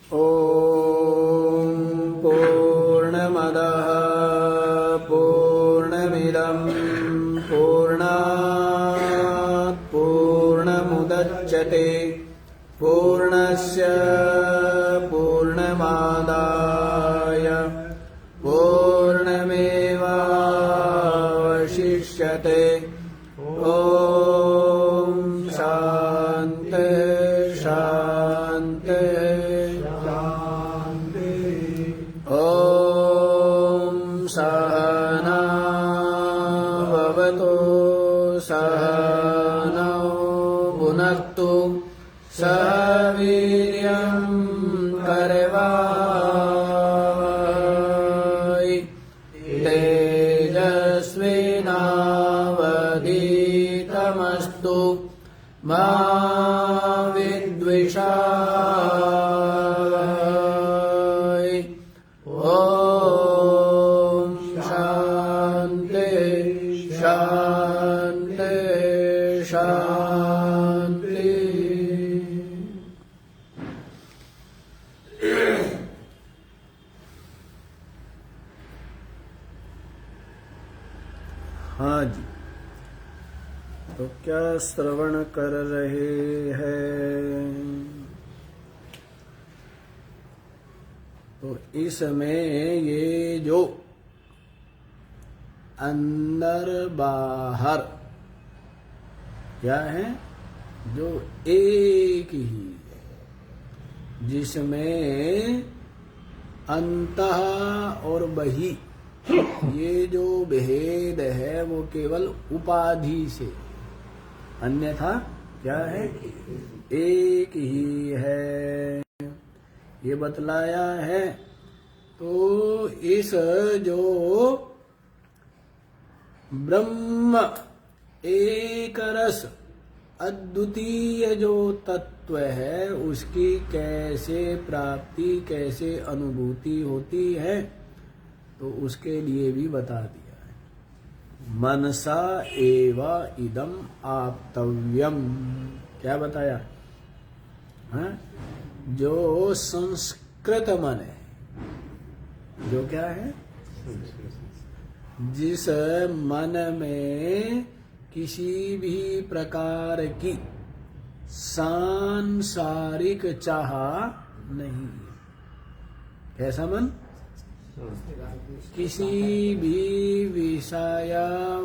ॐ पूर्णमदः पूर्णमिदं पूर्णात् पूर्णमुदच्यते पूर्णस्य पूर्णमादाय पूर्णमेवावशिष्यते। ॐ शान्ति शान्ति शान्ति। ॐ सहना भवतु सहनौ भुनक्तु सह वीर्यं करवावहै तेजस्विनावधीतमस्तु मा विद्विषावहै। ॐ शान्ति शान्ति शान्ति। हाँ जी, तो क्या श्रवण कर रहे हैं? तो इसमें ये जो अंदर बाहर क्या है, जो एक ही है, जिसमें अंतः और बहि ये जो भेद है वो केवल उपाधि से, अन्यथा क्या है, एक ही है, ये बतलाया है। तो इस जो ब्रह्म एक रस अद्वितीय जो तत्व है उसकी कैसे प्राप्ति, कैसे अनुभूति होती है, तो उसके लिए भी बता दिया है। मनसा एव इदम आप्तव्यम, क्या बताया? हाँ? जो संस्कृत मन है, जो क्या है, जिस मन में किसी भी प्रकार की सांसारिक चाह नहीं है। कैसा मन? किसी भी विषय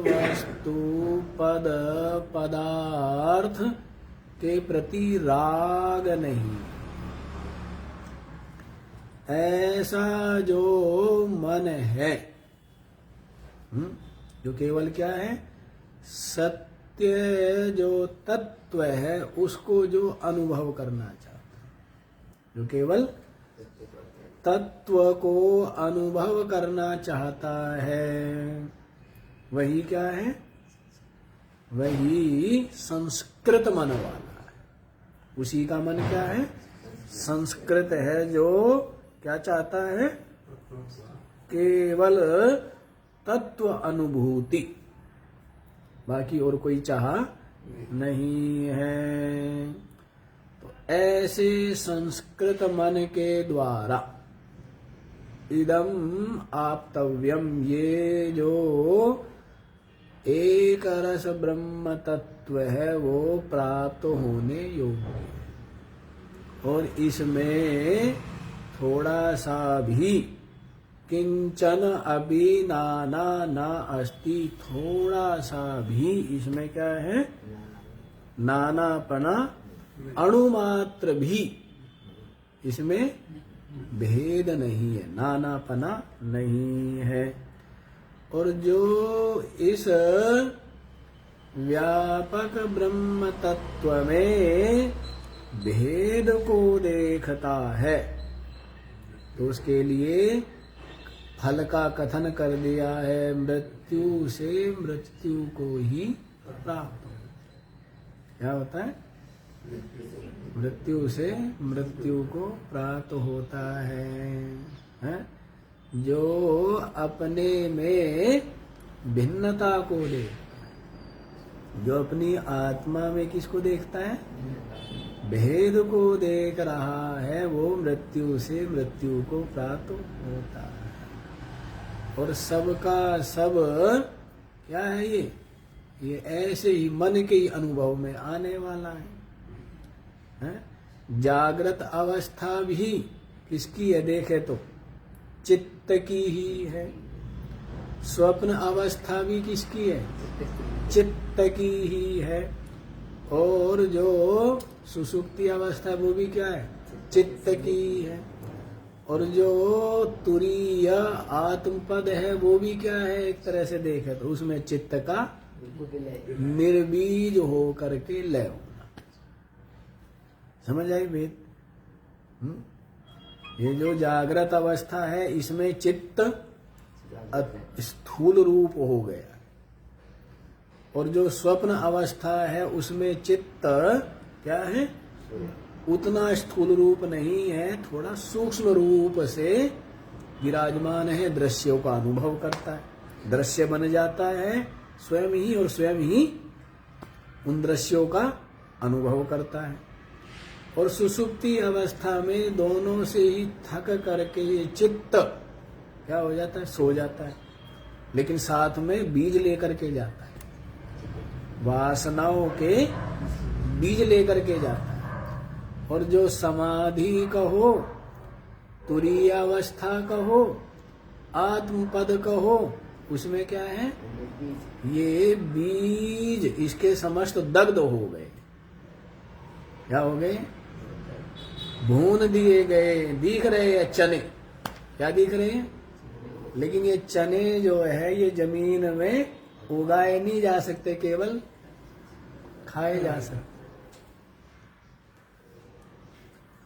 वस्तु पद पदार्थ के प्रति राग नहीं, ऐसा जो मन है, जो केवल क्या है, सत्य जो तत्व है उसको जो अनुभव करना चाहता है, जो केवल तत्व को अनुभव करना चाहता है, वही क्या है, वही संस्कृत मन वाला है। उसी का मन क्या है, संस्कृत है, जो क्या चाहता है, केवल तत्व अनुभूति, बाकी और कोई चाह नहीं है। तो ऐसे संस्कृत मन के द्वारा इदम आप्तव्यम, ये जो एक रस ब्रह्म तत्व है वो प्राप्त होने योग्य है। और इसमें थोड़ा सा भी किंचन अभी नाना ना अस्ति, थोड़ा सा भी इसमें क्या है, नानापना अणुमात्र भी इसमें भेद नहीं है, नानापना नहीं है। और जो इस व्यापक ब्रह्म तत्व में भेद को देखता है, तो उसके लिए फल का कथन कर दिया है, मृत्यु से मृत्यु को ही प्राप्त हो। क्या होता है? मृत्यु से मृत्यु को प्राप्त होता है? जो अपने में भिन्नता को देखता है, जो अपनी आत्मा में किसको देखता है, भेद को देख रहा है वो मृत्यु से मृत्यु को प्राप्त होता है। और सबका सब क्या है ये ऐसे ही मन के ही अनुभव में आने वाला है? जागृत अवस्था भी किसकी है देखे तो चित्त की ही है। स्वप्न अवस्था भी किसकी है? चित्त की ही है। और जो सुषुप्ति अवस्था वो भी क्या है? चित्त की है। और जो तुरीय आत्मपद है वो भी क्या है? एक तरह से देखे तो उसमें चित्त का निर्बीज हो करके लय होना। समझ आई भेद? ये जो जागृत अवस्था है इसमें चित्त स्थूल रूप हो गया, और जो स्वप्न अवस्था है उसमें चित्त क्या है? उतना स्थूल रूप नहीं है, थोड़ा सूक्ष्म रूप से विराजमान है, दृश्यों का अनुभव करता है, दृश्य बन जाता है स्वयं ही, और स्वयं ही उन दृश्यों का अनुभव करता है। और सुषुप्ति अवस्था में दोनों से ही थक करके ये चित्त क्या हो जाता है? सो जाता है, लेकिन साथ में बीज लेकर के जाता है, वासनाओं के बीज लेकर के जाता है। और जो समाधि कहो, तुरीय अवस्था कहो, आत्मपद कहो, उसमें क्या है? ये बीज इसके समस्त दग्ध हो गए। क्या हो गए? भून दिए गए। दिख रहे हैं चने, क्या दिख रहे हैं? लेकिन ये चने जो है ये जमीन में उगाए नहीं जा सकते, केवल खाए जा सकते।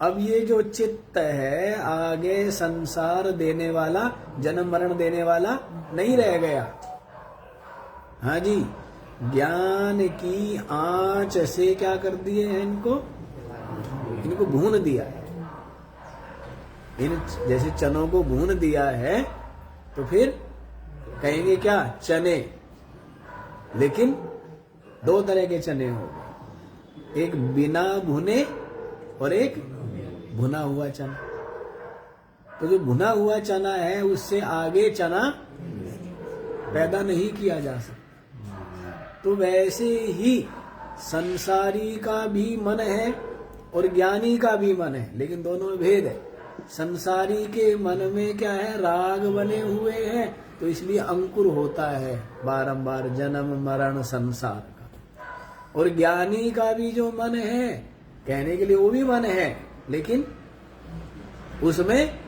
अब ये जो चित्त है आगे संसार देने वाला, जन्म मरण देने वाला नहीं रह गया। हाँ जी, ज्ञान की आंच से क्या कर दिए हैं? इनको भून दिया है। इन जैसे चनों को भून दिया है तो फिर कहेंगे क्या? चने। लेकिन दो तरह के चने हो गए, एक बिना भुने और एक भुना हुआ चना। तो जो भुना हुआ चना है उससे आगे चना पैदा नहीं किया जा सकता। तो वैसे ही संसारी का भी मन है और ज्ञानी का भी मन है, लेकिन दोनों में भेद है। संसारी के मन में क्या है? राग बने हुए हैं, तो इसलिए अंकुर होता है बारंबार जन्म मरण संसार का। और ज्ञानी का भी जो मन है, कहने के लिए वो भी मन है, लेकिन उसमें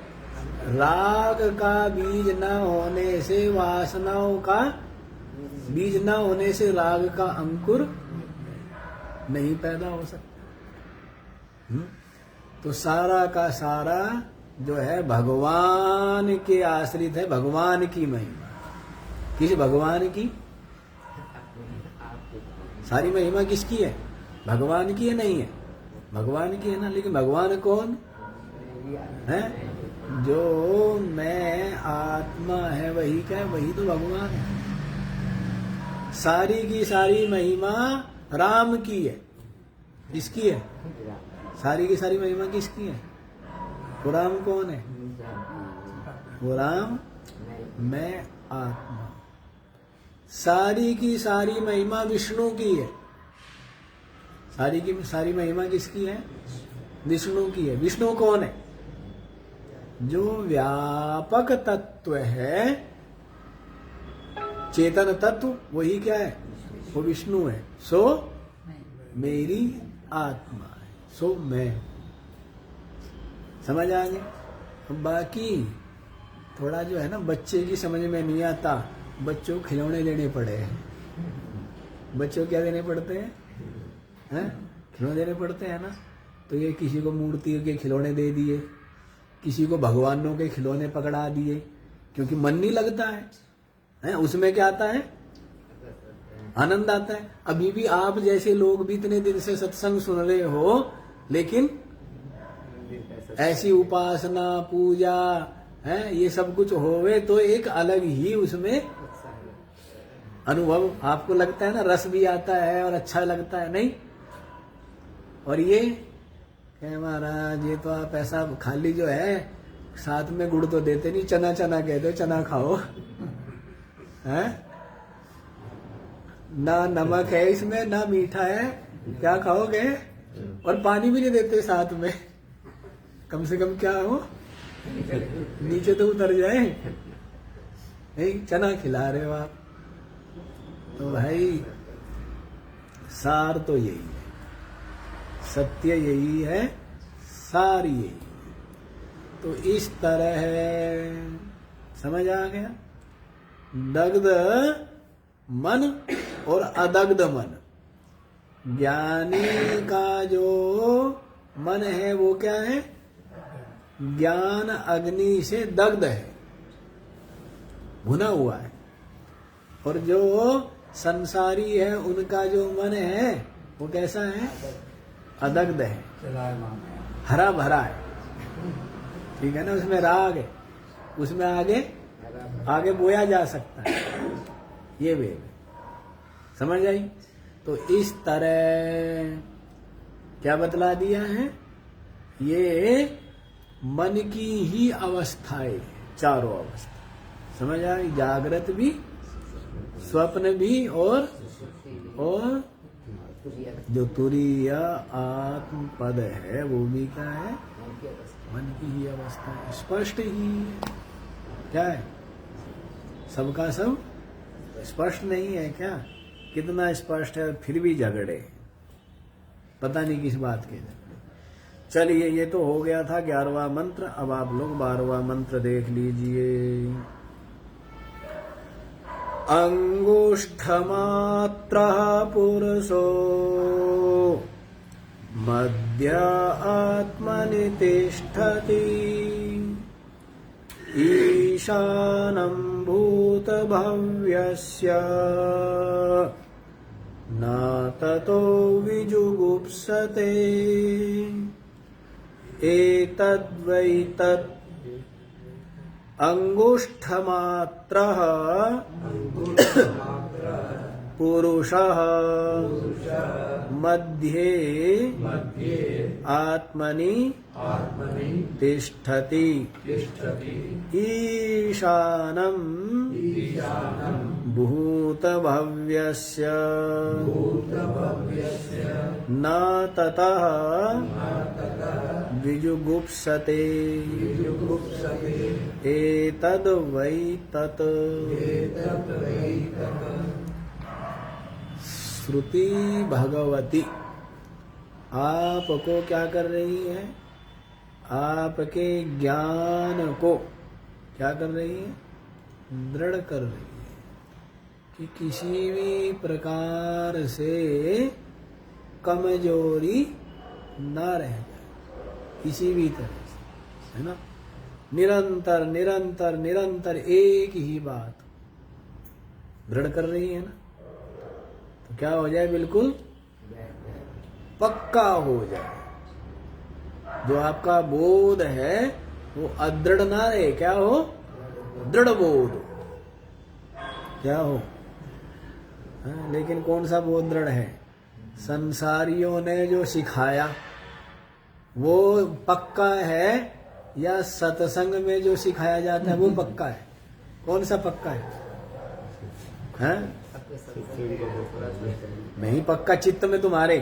राग का बीज न होने से, वासनाओं का बीज न होने से राग का अंकुर नहीं पैदा हो सकता। तो सारा का सारा जो है भगवान के आश्रित है, भगवान की महिमा। किस भगवान की? सारी महिमा किसकी है? भगवान की है, नहीं है? भगवान की है ना। लेकिन भगवान कौन है? जो मैं आत्मा है वही क्या है? वही तो भगवान है। सारी की सारी महिमा राम की है। किसकी है? सारी की सारी महिमा किसकी है? वो राम कौन है? वो राम मैं आत्मा। सारी की सारी महिमा विष्णु की है। सारी की सारी महिमा किसकी है? विष्णु की है। विष्णु कौन है? जो व्यापक तत्व है, चेतन तत्व, वही क्या है? वो विष्णु है। सो मेरी आत्मा है, सो मैं। समझ आ गए? बाकी थोड़ा जो है ना बच्चे की समझ में नहीं आता, बच्चों को खिलौने देने पड़े हैं। बच्चों को क्या देने पड़ते हैं? खिलौने देने पड़ते हैं ना। तो ये किसी को मूर्ति के खिलौने दे दिए, किसी को भगवानों के खिलौने पकड़ा दिए, क्योंकि मन नहीं लगता है? उसमें क्या आता है? आनंद आता है। अभी भी आप जैसे लोग भी इतने दिन से सत्संग सुन रहे हो, लेकिन ऐसी उपासना पूजा है ये सब कुछ होवे तो एक अलग ही उसमें अनुभव आपको लगता है ना, रस भी आता है और अच्छा लगता है, नहीं? और ये कहे महाराज ये तो आप ऐसा खाली जो है साथ में गुड़ तो देते नहीं, चना चना कहते हो, चना खाओ है, ना नमक है इसमें ना मीठा है, क्या खाओगे? और पानी भी नहीं देते साथ में, कम से कम क्या हो नीचे तो उतर जाए, नहीं चना खिला रहे हो आप। तो भाई सार तो यही है, सत्य यही है, सार यही है। तो इस तरह समझ आ गया, दग्ध मन और अदग्ध मन। ज्ञानी का जो मन है वो क्या है? ज्ञान अग्नि से दग्ध है, भुना हुआ है। और जो संसारी है उनका जो मन है वो कैसा है? अदग्ध है, हरा भरा है, ठीक है ना, उसमें राग है, उसमें आगे बोया जा सकता है, ये वेद समझ आई। तो इस तरह क्या बतला दिया है, ये मन की ही अवस्थाएं, चारों अवस्था समझ आई, जागृत भी, स्वप्न भी, और जो तुरीय आत्म पद है वो भी क्या है? मन की ही अवस्था है, स्पष्ट ही है। क्या है? सबका सब स्पष्ट नहीं है क्या? कितना स्पष्ट है, फिर भी झगड़े, पता नहीं किस बात के झगड़े। चलिए, ये तो हो गया था 11वां मंत्र। अब आप लोग 12वां मंत्र देख लीजिए। अंगुष्ठमात्रः पुरुषो मध्य आत्मनि तिष्ठति, ईशानं भूतभव्यस्य न ततो विजुगुप्सते, एतद्वै तत् अंगुष्ठमात्रः पुरुषः मध्ये आत्मनि तिष्ठति, ईशानं भूतभव्यस्य न ततः विजुगुप्सते, एतद् वै तत्। श्रुति भगवती आपको क्या कर रही है? आपके ज्ञान को क्या कर रही है? दृढ़ कर रही है कि किसी भी प्रकार से कमजोरी ना रह जाए, किसी भी तरह से, है ना। निरंतर निरंतर निरंतर एक ही बात दृढ़ कर रही है ना, तो क्या हो जाए? बिल्कुल पक्का हो जाए। जो आपका बोध है वो अदृढ़ ना रहे, क्या हो? दृढ़ बोध, क्या हो? हाँ, लेकिन कौन सा बोध दृढ़ है? संसारियों ने जो सिखाया वो पक्का है, या सत्संग में जो सिखाया जाता है वो पक्का है? कौन सा पक्का है? हाँ? नहीं पक्का चित्त में तुम्हारे,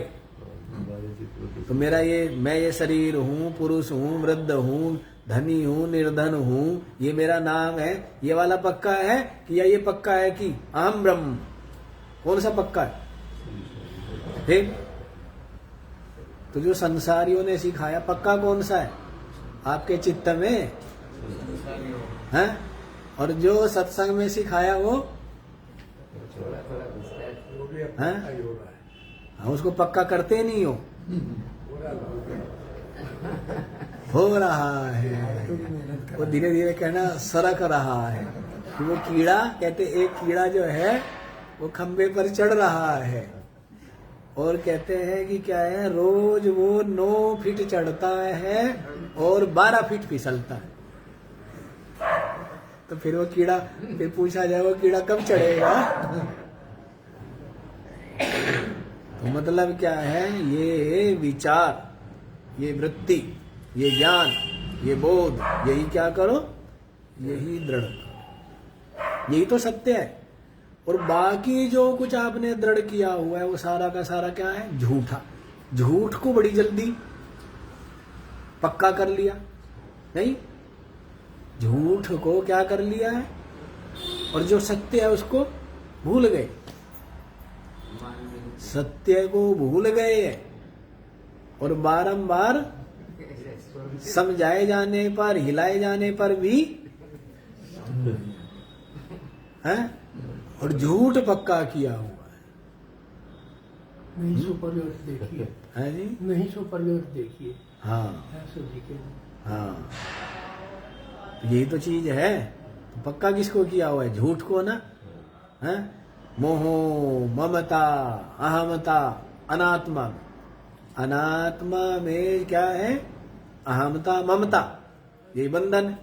तो मैं ये शरीर हूँ, पुरुष हूँ, वृद्ध हूँ, धनी हूँ, निर्धन हूँ, ये मेरा नाम है, ये वाला पक्का है कि या ये पक्का है कि अहम ब्रह्म? कौन सा पक्का है? फिर तो जो संसारियों ने सिखाया पक्का कौन सा है आपके चित्त में? हैं? और जो सत्संग में सिखाया वो हैं? हाँ, उसको पक्का करते नहीं हो रहा है, वो धीरे धीरे कहना सरक रहा है कि वो कीड़ा, कहते एक कीड़ा जो है वो खंबे पर चढ़ रहा है, और कहते हैं कि क्या है, रोज वो 9 फीट चढ़ता है और 12 फीट फिसलता है। तो फिर वो कीड़ा, फिर पूछा जाए वो कीड़ा कब चढ़ेगा? तो मतलब क्या है, ये विचार ये वृत्ति, ये ज्ञान, ये बोध, यही क्या करो, यही दृढ़ करो। यही तो सत्य है। और बाकी जो कुछ आपने दृढ़ किया हुआ है वो सारा का सारा क्या है, झूठा। झूठ को बड़ी जल्दी पक्का कर लिया, नहीं, झूठ को क्या कर लिया है, और जो सत्य है उसको भूल गए। सत्य को भूल गए और बारंबार समझाए जाने पर, हिलाए जाने पर भी है, और झूठ पक्का किया हुआ है। नहीं सुपरयोर देखिए, है जी, नहीं सुपरयोर देखिए। हाँ ऐसे देखिए। हाँ, तो यही तो चीज है। तो पक्का किसको किया हुआ है, झूठ को ना। है मोहो ममता अहमता अनात्मा। अनात्मा में क्या है, अहमता ममता, ये बंधन।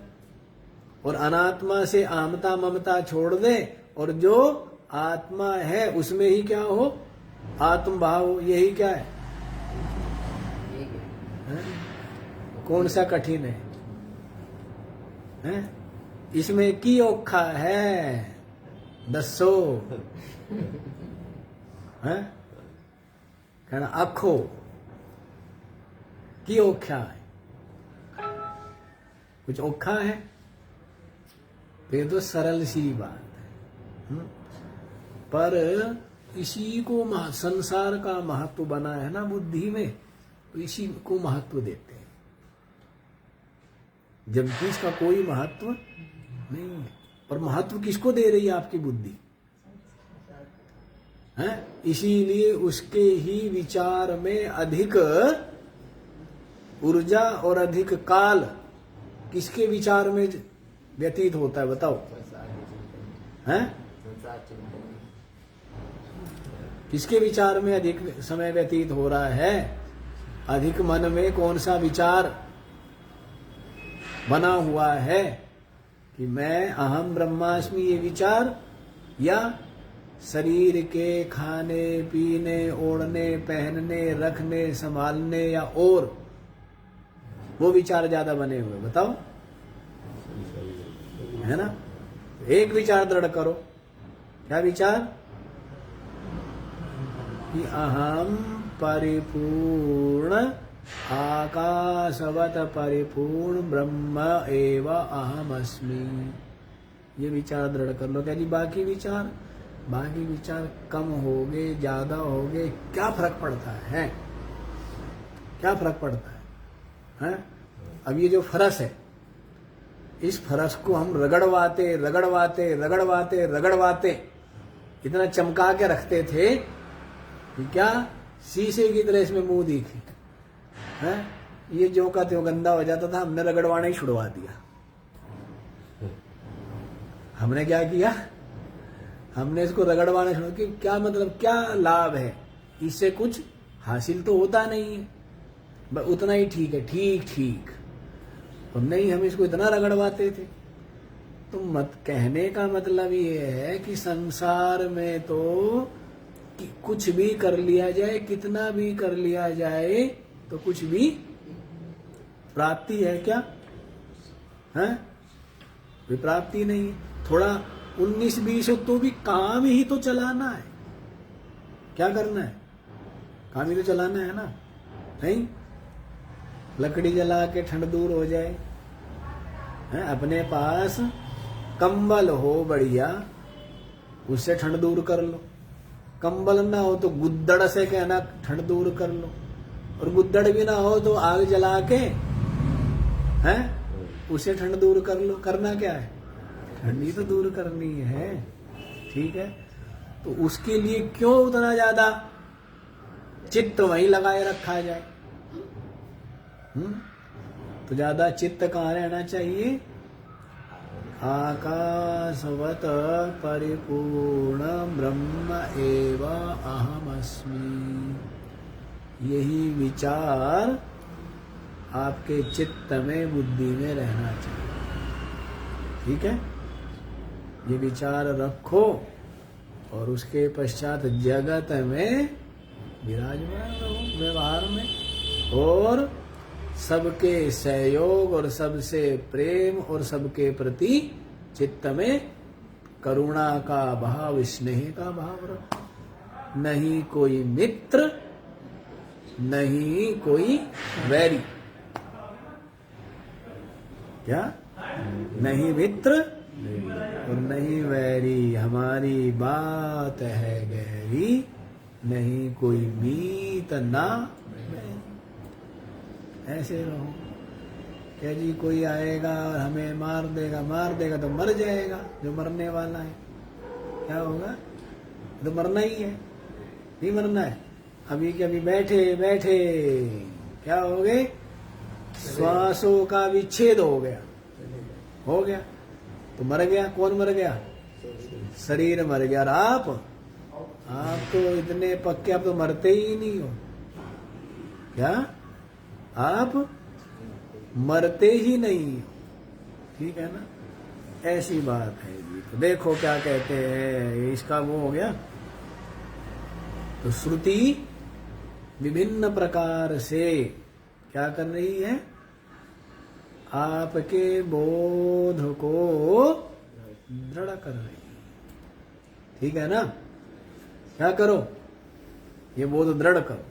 और अनात्मा से अहमता ममता छोड़ दे और जो आत्मा है उसमें ही क्या हो, आत्म भाव हो। यही क्या है? कौन सा कठिन है? हैं? इसमें की औखा है, दसो है, कहना आखो की औखा है, कुछ औखा है? तो ये तो सरल सी बात है। पर इसी को संसार का महत्व बना है ना बुद्धि में, तो इसी को महत्व देते हैं, जबकि इसका कोई महत्व नहीं है। पर महत्व किसको दे रही है आपकी बुद्धि? है, इसीलिए उसके ही विचार में अधिक ऊर्जा और अधिक काल किसके विचार में व्यतीत होता है, बताओ? हैं? किसके विचार में अधिक समय व्यतीत हो रहा है? अधिक मन में कौन सा विचार बना हुआ है कि मैं अहम ब्रह्मास्मि, ये विचार, या शरीर के खाने पीने ओढ़ने पहनने रखने संभालने, या और वो विचार ज्यादा बने हुए? बताओ, है ना? एक विचार दृढ़ करो। क्या विचार? कि अहम परिपूर्ण आकाशवत परिपूर्ण ब्रह्म एव अहम अस्मि, ये विचार दृढ़ कर लो। क्या जी? बाकी विचार कम हो गए, ज्यादा हो गए, क्या फर्क पड़ता है? क्या फर्क पड़ता है? अब ये जो फरस है, इस फरस को हम रगड़वाते इतना चमका के रखते थे कि क्या शीशे की तरह इसमें मुंह दिखे। है, ये जो का त्यों गंदा हो जाता था, हमने रगड़वाना ही छुड़वा दिया। हमने क्या किया? हमने इसको रगड़वाना छोड़ के, क्या मतलब, क्या लाभ है इससे? कुछ हासिल तो होता नहीं है, बस उतना ही ठीक है, ठीक। और नहीं, हम इसको इतना रगड़वाते थे। तो मत कहने का मतलब ये है कि संसार में तो कि कुछ भी कर लिया जाए, कितना भी कर लिया जाए, तो कुछ भी प्राप्ति है क्या? है? कोई प्राप्ति नहीं। थोड़ा 19-20 तो भी काम ही तो चलाना है। क्या करना है? काम ही तो चलाना है ना। नहीं, लकड़ी जला के ठंड दूर हो जाए, है? अपने पास कंबल हो बढ़िया, उससे ठंड दूर कर लो। कंबल ना हो तो गुद्दड़ से कहना ठंड दूर कर लो, और गुद्दड़ भी ना हो तो आग जला के, हैं, उसे ठंड दूर कर लो। करना क्या है? ठंडी तो दूर करनी है, ठीक है? तो उसके लिए क्यों उतना ज्यादा चित्त वहीं लगाए रखा जाए? तो ज्यादा चित्त कहाँ रहना चाहिए? आकाशवत परिपूर्ण ब्रह्म एव अहम अस्मि, यही विचार आपके चित्त में, बुद्धि में रहना चाहिए। ठीक है? ये विचार रखो और उसके पश्चात जगत में विराजमान रहो, व्यवहार में। और सबके सहयोग और सबसे प्रेम और सबके प्रति चित्त में करुणा का भाव, स्नेह का भाव रखो। नहीं कोई मित्र, नहीं कोई वैरी। क्या? नहीं मित्र और नहीं वैरी, हमारी बात है गहरी, नहीं कोई मीत ना वैरी। ऐसे रहो। क्या जी कोई आएगा और हमें मार देगा तो मर जाएगा जो मरने वाला है। क्या होगा? तो मरना ही है, नहीं मरना है। अभी के अभी बैठे बैठे क्या हो गए? श्वासों का विच्छेद हो गया तो मर गया। कौन मर गया? शरीर मर गया। और आप तो इतने पक्के, आप तो मरते ही नहीं हो। क्या? आप मरते ही नहीं हो। ठीक है ना? ऐसी बात है जी। तो देखो क्या कहते हैं, इसका वो हो गया। तो श्रुति विभिन्न प्रकार से क्या कर रही है? आपके बोध को दृढ़ कर रही है। ठीक है ना? क्या करो? ये बोध दृढ़ करो।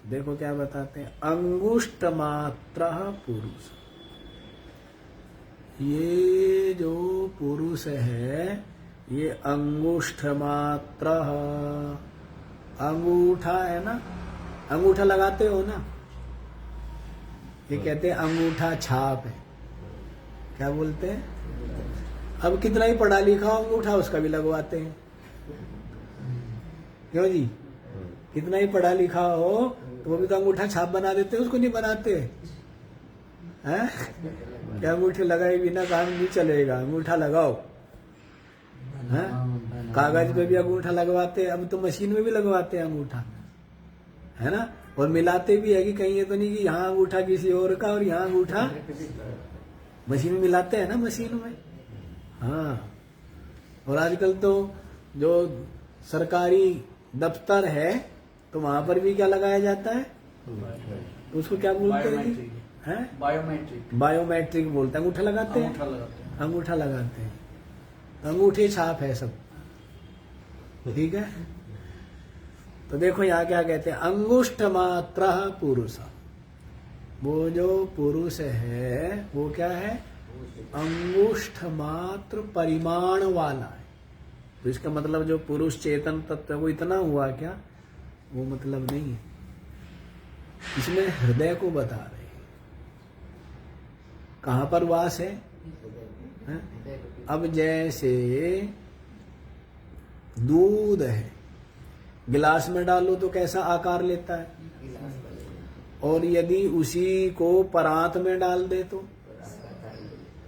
देखो क्या बताते हैं, अंगुष्ठ मात्र पुरुष। ये जो पुरुष है ये अंगुष्ठ मात्र, अंगूठा है ना, अंगूठा लगाते हो ना, ये कहते हैं अंगूठा छाप है। क्या बोलते हैं? अब कितना ही पढ़ा लिखा हो अंगूठा उसका भी लगवाते हैं। क्यों जी? कितना ही पढ़ा लिखा हो तो वो भी तो अंगूठा छाप बना देते हैं, उसको नहीं बनाते हैं? क्या अंगूठे लगाए बिना काम नहीं चलेगा, अंगूठा लगाओ। हैं? कागज पे भी अंगूठा लगवाते, अब तो मशीन में भी लगवाते हैं अंगूठा, है ना? और मिलाते भी है कि कहीं ये तो नहीं कि यहाँ अंगूठा किसी और का और यहाँ अंगूठा, मशीन में मिलाते हैं ना, मशीन में। हाँ, और आजकल तो जो सरकारी दफ्तर है तो वहां पर भी क्या लगाया जाता है? उसको क्या बोलते हैं? बायोमेट्रिक बोलते हैं। अंगूठा लगाते हैं, अंगूठा लगाते हैं। तो अंगूठे छाप है सब। ठीक है? तो देखो यहाँ क्या कहते हैं, अंगुष्ठ मात्र पुरुष। वो जो पुरुष है वो क्या है? अंगुष्ठ मात्र परिमाण वाला है। तो इसका मतलब जो पुरुष चेतन तत्व है वो इतना हुआ क्या? वो मतलब नहीं है। इसमें हृदय को बता रहे हैं। कहाँ पर वास है? अब जैसे दूध है, गिलास में डालो तो कैसा आकार लेता है, और यदि उसी को परात में डाल दे तो,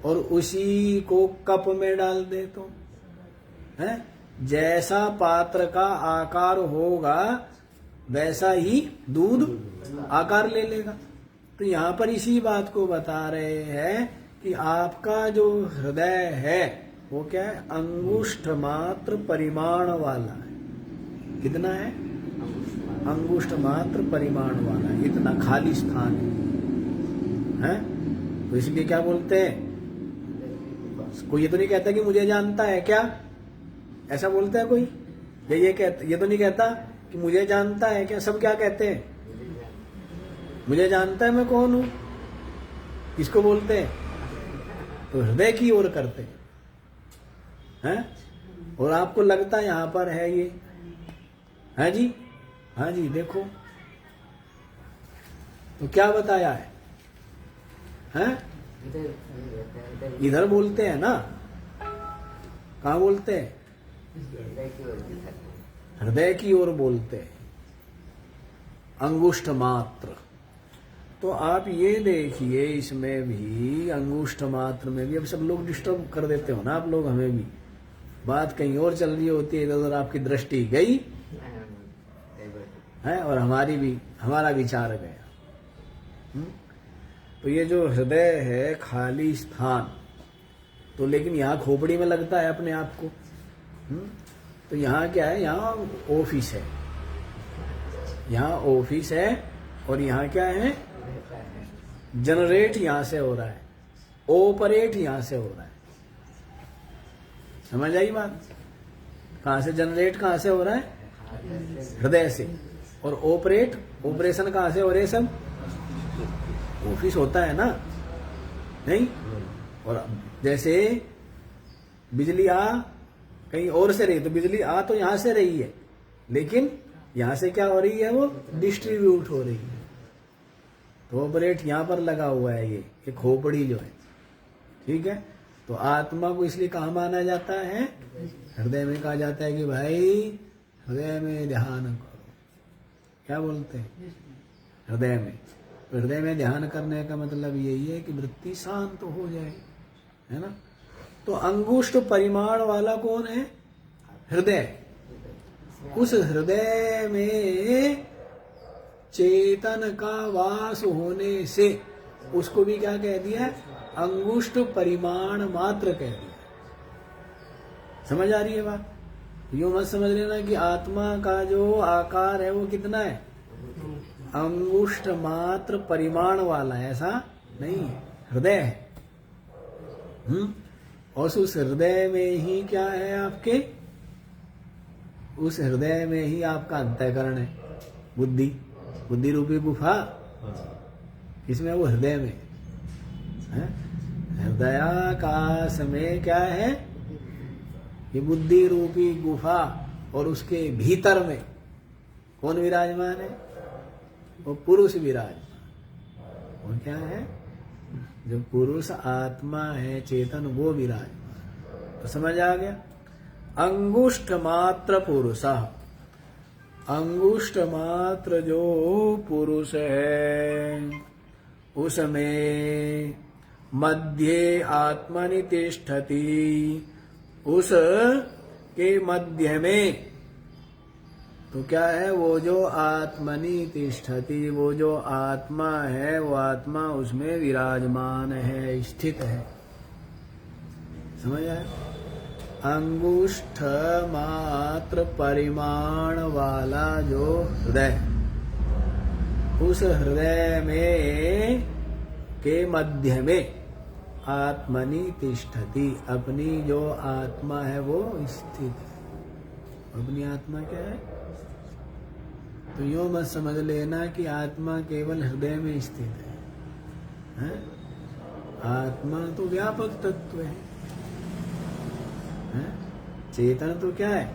और उसी को कप में डाल दे तो, है? जैसा पात्र का आकार होगा वैसा ही दूध आकार ले लेगा। तो यहाँ पर इसी बात को बता रहे हैं कि आपका जो हृदय है वो क्या है? अंगुष्ठ मात्र परिमाण वाला है। कितना है? अंगुष्ठ मात्र परिमाण वाला है, इतना खाली स्थान है। तो इसलिए क्या बोलते हैं, कोई ये तो नहीं कहता कि मुझे जानता है क्या, ऐसा बोलता है कोई? ये तो नहीं कहता कि मुझे जानता है क्या। सब क्या कहते हैं? मुझे जानता है मैं कौन हूं। किसको बोलते हैं? तो हृदय की ओर करते हैं। और आपको लगता है यहां पर है ये, है जी? हाँ जी, देखो तो क्या बताया है? हैं? इधर बोलते हैं ना, कहाँ बोलते हैं? हृदय की ओर बोलते हैं, अंगुष्ठ मात्र। तो आप ये देखिए इसमें भी अंगुष्ठ मात्र में भी, अब सब लोग डिस्टर्ब कर देते हो ना आप लोग, हमें भी बात कहीं और चल रही होती है, इधर उधर आपकी दृष्टि गई है और हमारा विचार गया। तो ये जो हृदय है खाली स्थान, तो लेकिन यहाँ खोपड़ी में लगता है अपने आप को। तो यहाँ क्या है? यहाँ ऑफिस है, यहाँ ऑफिस है, और यहाँ क्या है? जनरेट यहां से हो रहा है, ऑपरेट यहां से हो रहा है। समझ आई बात? कहां से जनरेट, कहां से हो रहा है? हृदय से। और ऑपरेट, ऑपरेशन कहां से हो रहे? सब ऑफिस होता है ना, नहीं? और जैसे बिजली आ कहीं और से रही, तो बिजली आ तो यहां से रही है, लेकिन यहां से क्या हो रही है? वो डिस्ट्रीब्यूट हो रही है। तो ऑपरेट यहां पर लगा हुआ है, ये खोपड़ी जो है, ठीक है। तो आत्मा को इसलिए कहाँ माना जाता है? हृदय में कहा जाता है कि भाई हृदय में ध्यान करो। क्या बोलते हैं? हृदय में। तो हृदय में ध्यान करने का मतलब यही है कि वृत्ति शांत हो जाए, है ना। तो अंगुष्ठ परिमाण वाला कौन है? हृदय। उस हृदय में चेतन का वास होने से उसको भी क्या कह दिया? अंगुष्ठ परिमाण मात्र कह दिया। समझ आ रही है बात? यूं मत समझ लेना कि आत्मा का जो आकार है वो कितना है? अंगुष्ठ मात्र परिमाण वाला है, ऐसा नहीं है। हृदय है। और उस हृदय में ही क्या है आपके? उस हृदय में ही आपका अंतःकरण है, बुद्धि। बुद्धि रूपी गुफा इसमें, वो हृदय में है। हृदयाकाश में क्या है? ये बुद्धि रूपी गुफा। और उसके भीतर में कौन विराजमान है? वो पुरुष विराजमान। वो क्या है? जो पुरुष आत्मा है, चेतन, वो विराजमान। तो समझ आ गया? अंगुष्ठ मात्र पुरुष। अंगुष्ठ मात्र जो पुरुष है, उसमें मध्य आत्मनि तिष्ठति। उस के मध्य में तो क्या है? वो जो आत्मनि तिष्ठति, वो जो आत्मा है, वो आत्मा उसमें विराजमान है, स्थित है। समझ आया? अंगुष्ठ मात्र परिमाण वाला जो हृदय, उस हृदय में के मध्य में आत्मनि तिष्ठति, अपनी जो आत्मा है वो स्थित है। अपनी आत्मा क्या है? तो यूं मत समझ लेना कि आत्मा केवल हृदय में स्थित है? आत्मा तो व्यापक तत्व है। चेतन तो क्या है?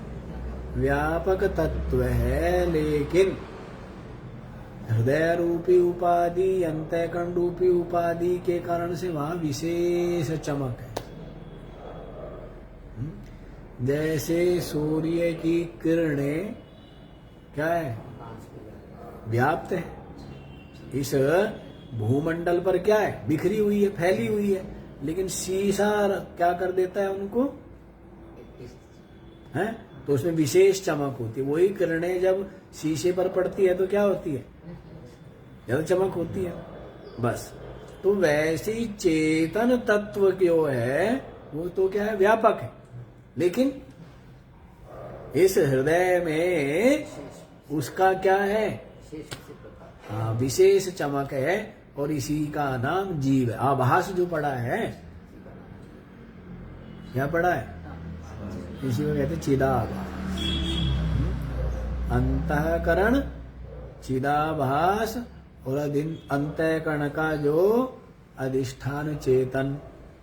व्यापक तत्व है, लेकिन हृदय रूपी उपाधि, अंतःकरण रूपी उपाधि के कारण से वहां विशेष चमक है। जैसे सूर्य की किरणें क्या है? व्याप्त है। इस भूमंडल पर क्या है? बिखरी हुई है, फैली हुई है, लेकिन शीशा क्या कर देता है उनको? है? तो उसमें विशेष चमक होती है। वही किरणें जब शीशे पर पड़ती है तो क्या होती है? ज्यादा चमक होती है। बस। तो वैसे ही चेतन तत्व जो है वो तो क्या है? व्यापक है, लेकिन इस हृदय में उसका क्या है? हाँ, विशेष चमक है। और इसी का नाम जीव है। आभास जो पड़ा है, क्या पड़ा है? इसी को कहते चिदाभास। अंतःकरण, चिदाभास और अंतःकरण का जो अधिष्ठान चेतन,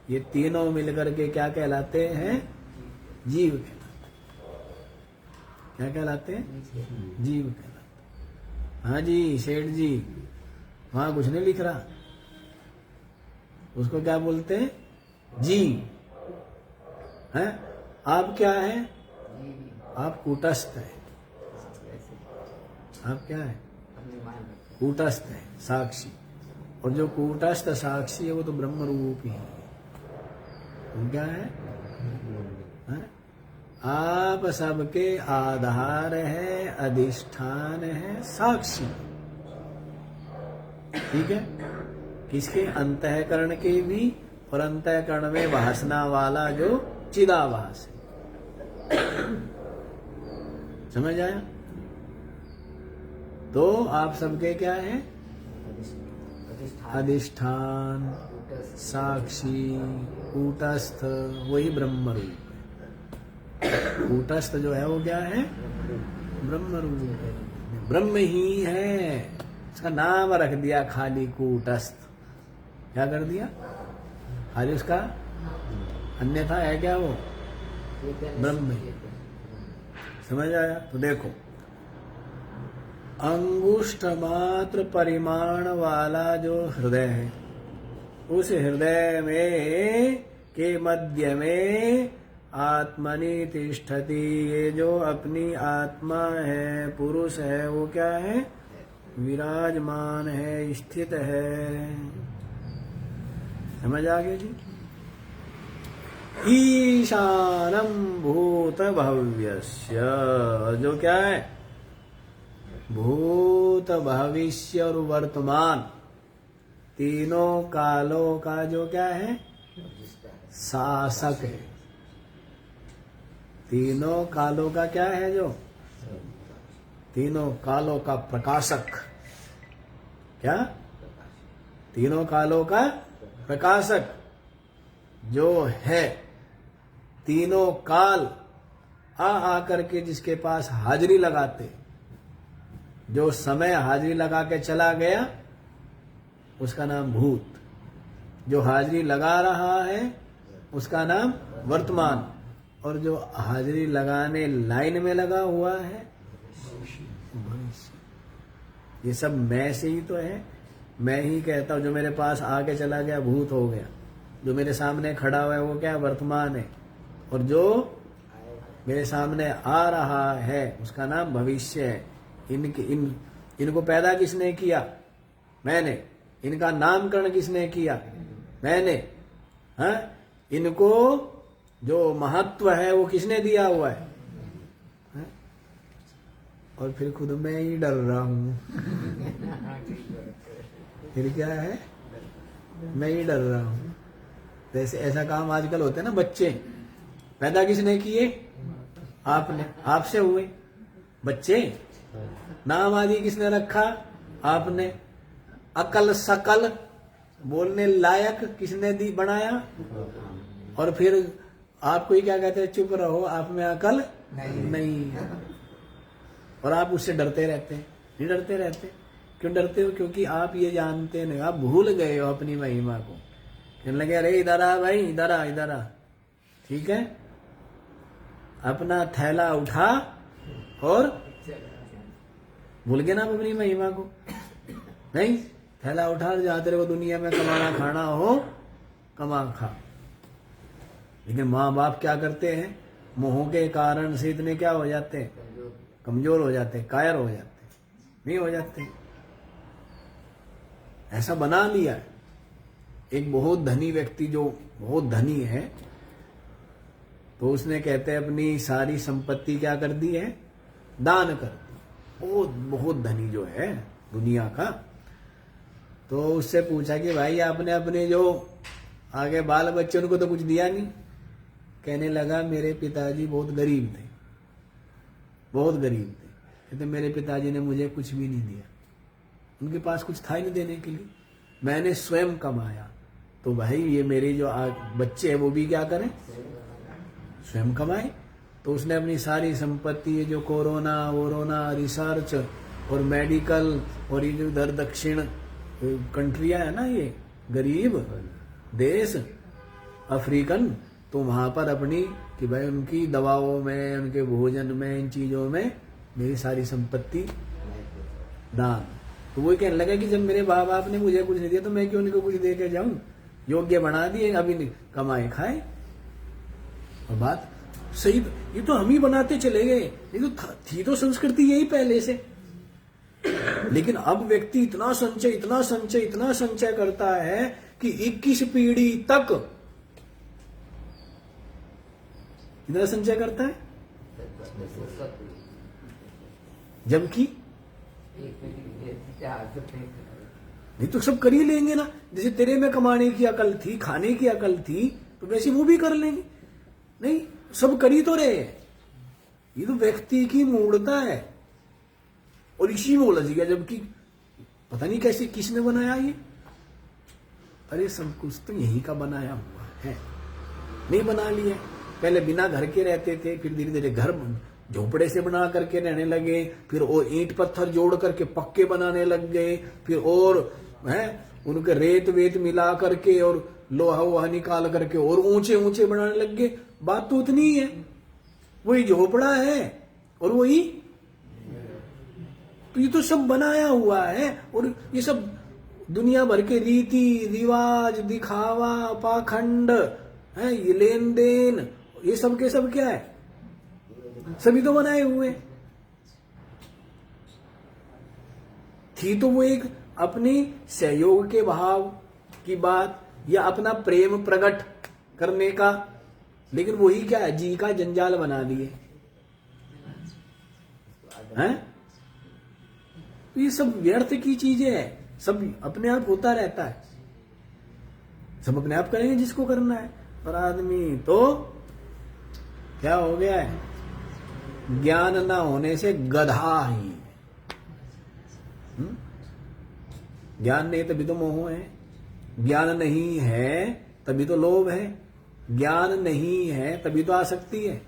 ये तीनों मिलकर के क्या कहलाते हैं? जीव कहलाते। क्या कहलाते हैं? जीव कहलाते। हाँ जी सेठ जी, वहां कुछ नहीं लिख रहा, उसको क्या बोलते हैं? जीव है। आप क्या है? आप कूटस्थ है। आप क्या है? कूटस्थ है, साक्षी। और जो कूटस्थ साक्षी है वो तो ब्रह्म रूप ही है। तुम क्या है? आप सबके आधार है, अधिष्ठान है, साक्षी। ठीक है? किसके? अंतःकरण के भी, और अंतःकरण में भासना वाला जो चिदाभास है। समझ आया? तो आप सबके क्या है? अधिष्ठान, साक्षी, कूटस्थ, वही ब्रह्म रूप है। कूटस्थ जो है वो क्या है? ब्रह्म रूप है, ब्रह्म ही है। उसका नाम रख दिया खाली कूटस्थ। क्या कर दिया? खाली उसका, अन्यथा है क्या वो? ब्रह्म ही। समझ आया? तो देखो, अंगुष्ठ मात्र परिमाण वाला जो हृदय है, उस हृदय में के मध्य में आत्मनि तिष्ठति, ये जो अपनी आत्मा है, पुरुष है, वो क्या है? विराजमान है, स्थित है। समझ आ गया जी? ईशानम भूत भव्यस्य, जो क्या है? भूत, भविष्य और वर्तमान तीनों कालों का जो क्या है? शासक है। तीनों कालों का क्या है? जो तीनों कालों का प्रकाशक। क्या? तीनों कालों का प्रकाशक जो है। तीनों काल आकर के जिसके पास हाजिरी लगाते, जो समय हाजिरी लगा के चला गया, उसका नाम भूत। जो हाजिरी लगा रहा है, उसका नाम वर्तमान। और जो हाजिरी लगाने लाइन में लगा हुआ है, भविष्य। ये सब मैं से ही तो है। मैं ही कहता हूं, जो मेरे पास आके चला गया भूत हो गया। जो मेरे सामने खड़ा हुआ है वो क्या? वर्तमान है। और जो मेरे सामने आ रहा है, उसका नाम भविष्य है। इनको पैदा किसने किया? मैंने। इनका नामकरण किसने किया? मैंने। हाँ? इनको जो महत्व है वो किसने दिया हुआ है? हाँ? और फिर खुद मैं ही डर रहा हूं। फिर क्या है? मैं ही डर रहा हूं। जैसे ऐसा काम आजकल होते हैं ना, बच्चे पैदा किसने किए? आपने। आपसे हुए बच्चे। नाम आदि किसने रखा? आपने। अकल सकल बोलने लायक किसने दी बनाया? और फिर आपको ही क्या कहते हैं? चुप रहो, आप में अकल नहीं। और आप उससे डरते रहते हैं। नहीं डरते रहते? क्यों डरते हो? क्योंकि आप ये जानते नहीं, आप भूल गए हो अपनी महिमा को। कहने लगे, अरे इधर आ भाई, इधर आ, इधर आ। ठीक है, अपना थैला उठा और भूल गए ना आप अपनी महिमा को। नहीं, थैला उठा, जहां तेरे को दुनिया में कमाना खाना हो कमा खा। लेकिन माँ बाप क्या करते हैं? मोह के कारण से इतने क्या हो जाते हैं? कमजोर हो जाते हैं, कायर हो जाते हैं। नहीं हो जाते, ऐसा बना लिया है। एक बहुत धनी व्यक्ति जो बहुत धनी है, तो उसने कहते हैं अपनी सारी संपत्ति क्या कर दी है? दान कर दी। बहुत धनी जो है दुनिया का। तो उससे पूछा कि भाई आपने अपने जो आगे बाल बच्चे उनको तो कुछ दिया नहीं। कहने लगा, मेरे पिताजी बहुत गरीब थे, बहुत गरीब थे। कहते मेरे पिताजी ने मुझे कुछ भी नहीं दिया, उनके पास कुछ था ही नहीं देने के लिए। मैंने स्वयं कमाया। तो भाई ये मेरे जो बच्चे हैं वो भी क्या करें? स्वयं कमाए। तो उसने अपनी सारी संपत्ति, ये जो कोरोना रिसर्च और मेडिकल और ये जो इधर दक्षिण कंट्रियां है ना, ये गरीब देश अफ्रीकन, तो वहां पर अपनी कि भाई उनकी दवाओं में, उनके भोजन में, इन चीजों में मेरी सारी संपत्ति दान। तो वो कहने लगा कि जब मेरे माँ बाप ने मुझे कुछ नहीं दिया तो मैं क्यों उनको कुछ दे के जाऊं? योग्य बना दिए, अभी नहीं कमाए खाए। और बात सही, ये तो हम ही बनाते चले गए। ये तो थी तो संस्कृति यही पहले से। लेकिन अब व्यक्ति इतना संचय करता है कि 21 पीढ़ी तक इतना संचय करता है, जबकि नहीं तो सब कर ही लेंगे ना। जैसे तेरे में कमाने की अकल थी, खाने की अकल थी, तो वैसे वो भी कर लेंगे। नहीं, सब कर ही तो रहे हैं। ये तो व्यक्ति की मूढ़ता है और इसी में उलझ गया। जबकि पता नहीं कैसे किसने बनाया ये। अरे सब कुछ तो यही का बनाया हुआ है, नहीं बना लिया। पहले बिना घर के रहते थे, फिर धीरे धीरे घर झोपड़े से बना करके रहने लगे, फिर और ईंट पत्थर जोड़ करके पक्के बनाने लग गए, फिर और है उनके रेत वेत मिला करके और लोहा वोहा निकाल करके और ऊंचे ऊंचे बनाने लग गए। बात तो उतनी ही है, वही झोपड़ा है और वही, तो ये तो सब बनाया हुआ है। और ये सब दुनिया भर के रीति रिवाज, दिखावा, पाखंड है, ये लेन देन, ये सब के सब क्या है, सभी तो बनाए हुए। थी तो वो एक अपनी सहयोग के भाव की बात या अपना प्रेम प्रकट करने का, लेकिन वही क्या है, जी का जंजाल बना दिए हैं। ये सब व्यर्थ की चीजें हैं, सब अपने आप होता रहता है, सब अपने आप करेंगे जिसको करना है। पर आदमी तो क्या हो गया है, ज्ञान ना होने से गधा ही। ज्ञान नहीं तभी तो मोह है, ज्ञान नहीं है तभी तो लोभ है, ज्ञान नहीं है तभी तो आसक्ति है,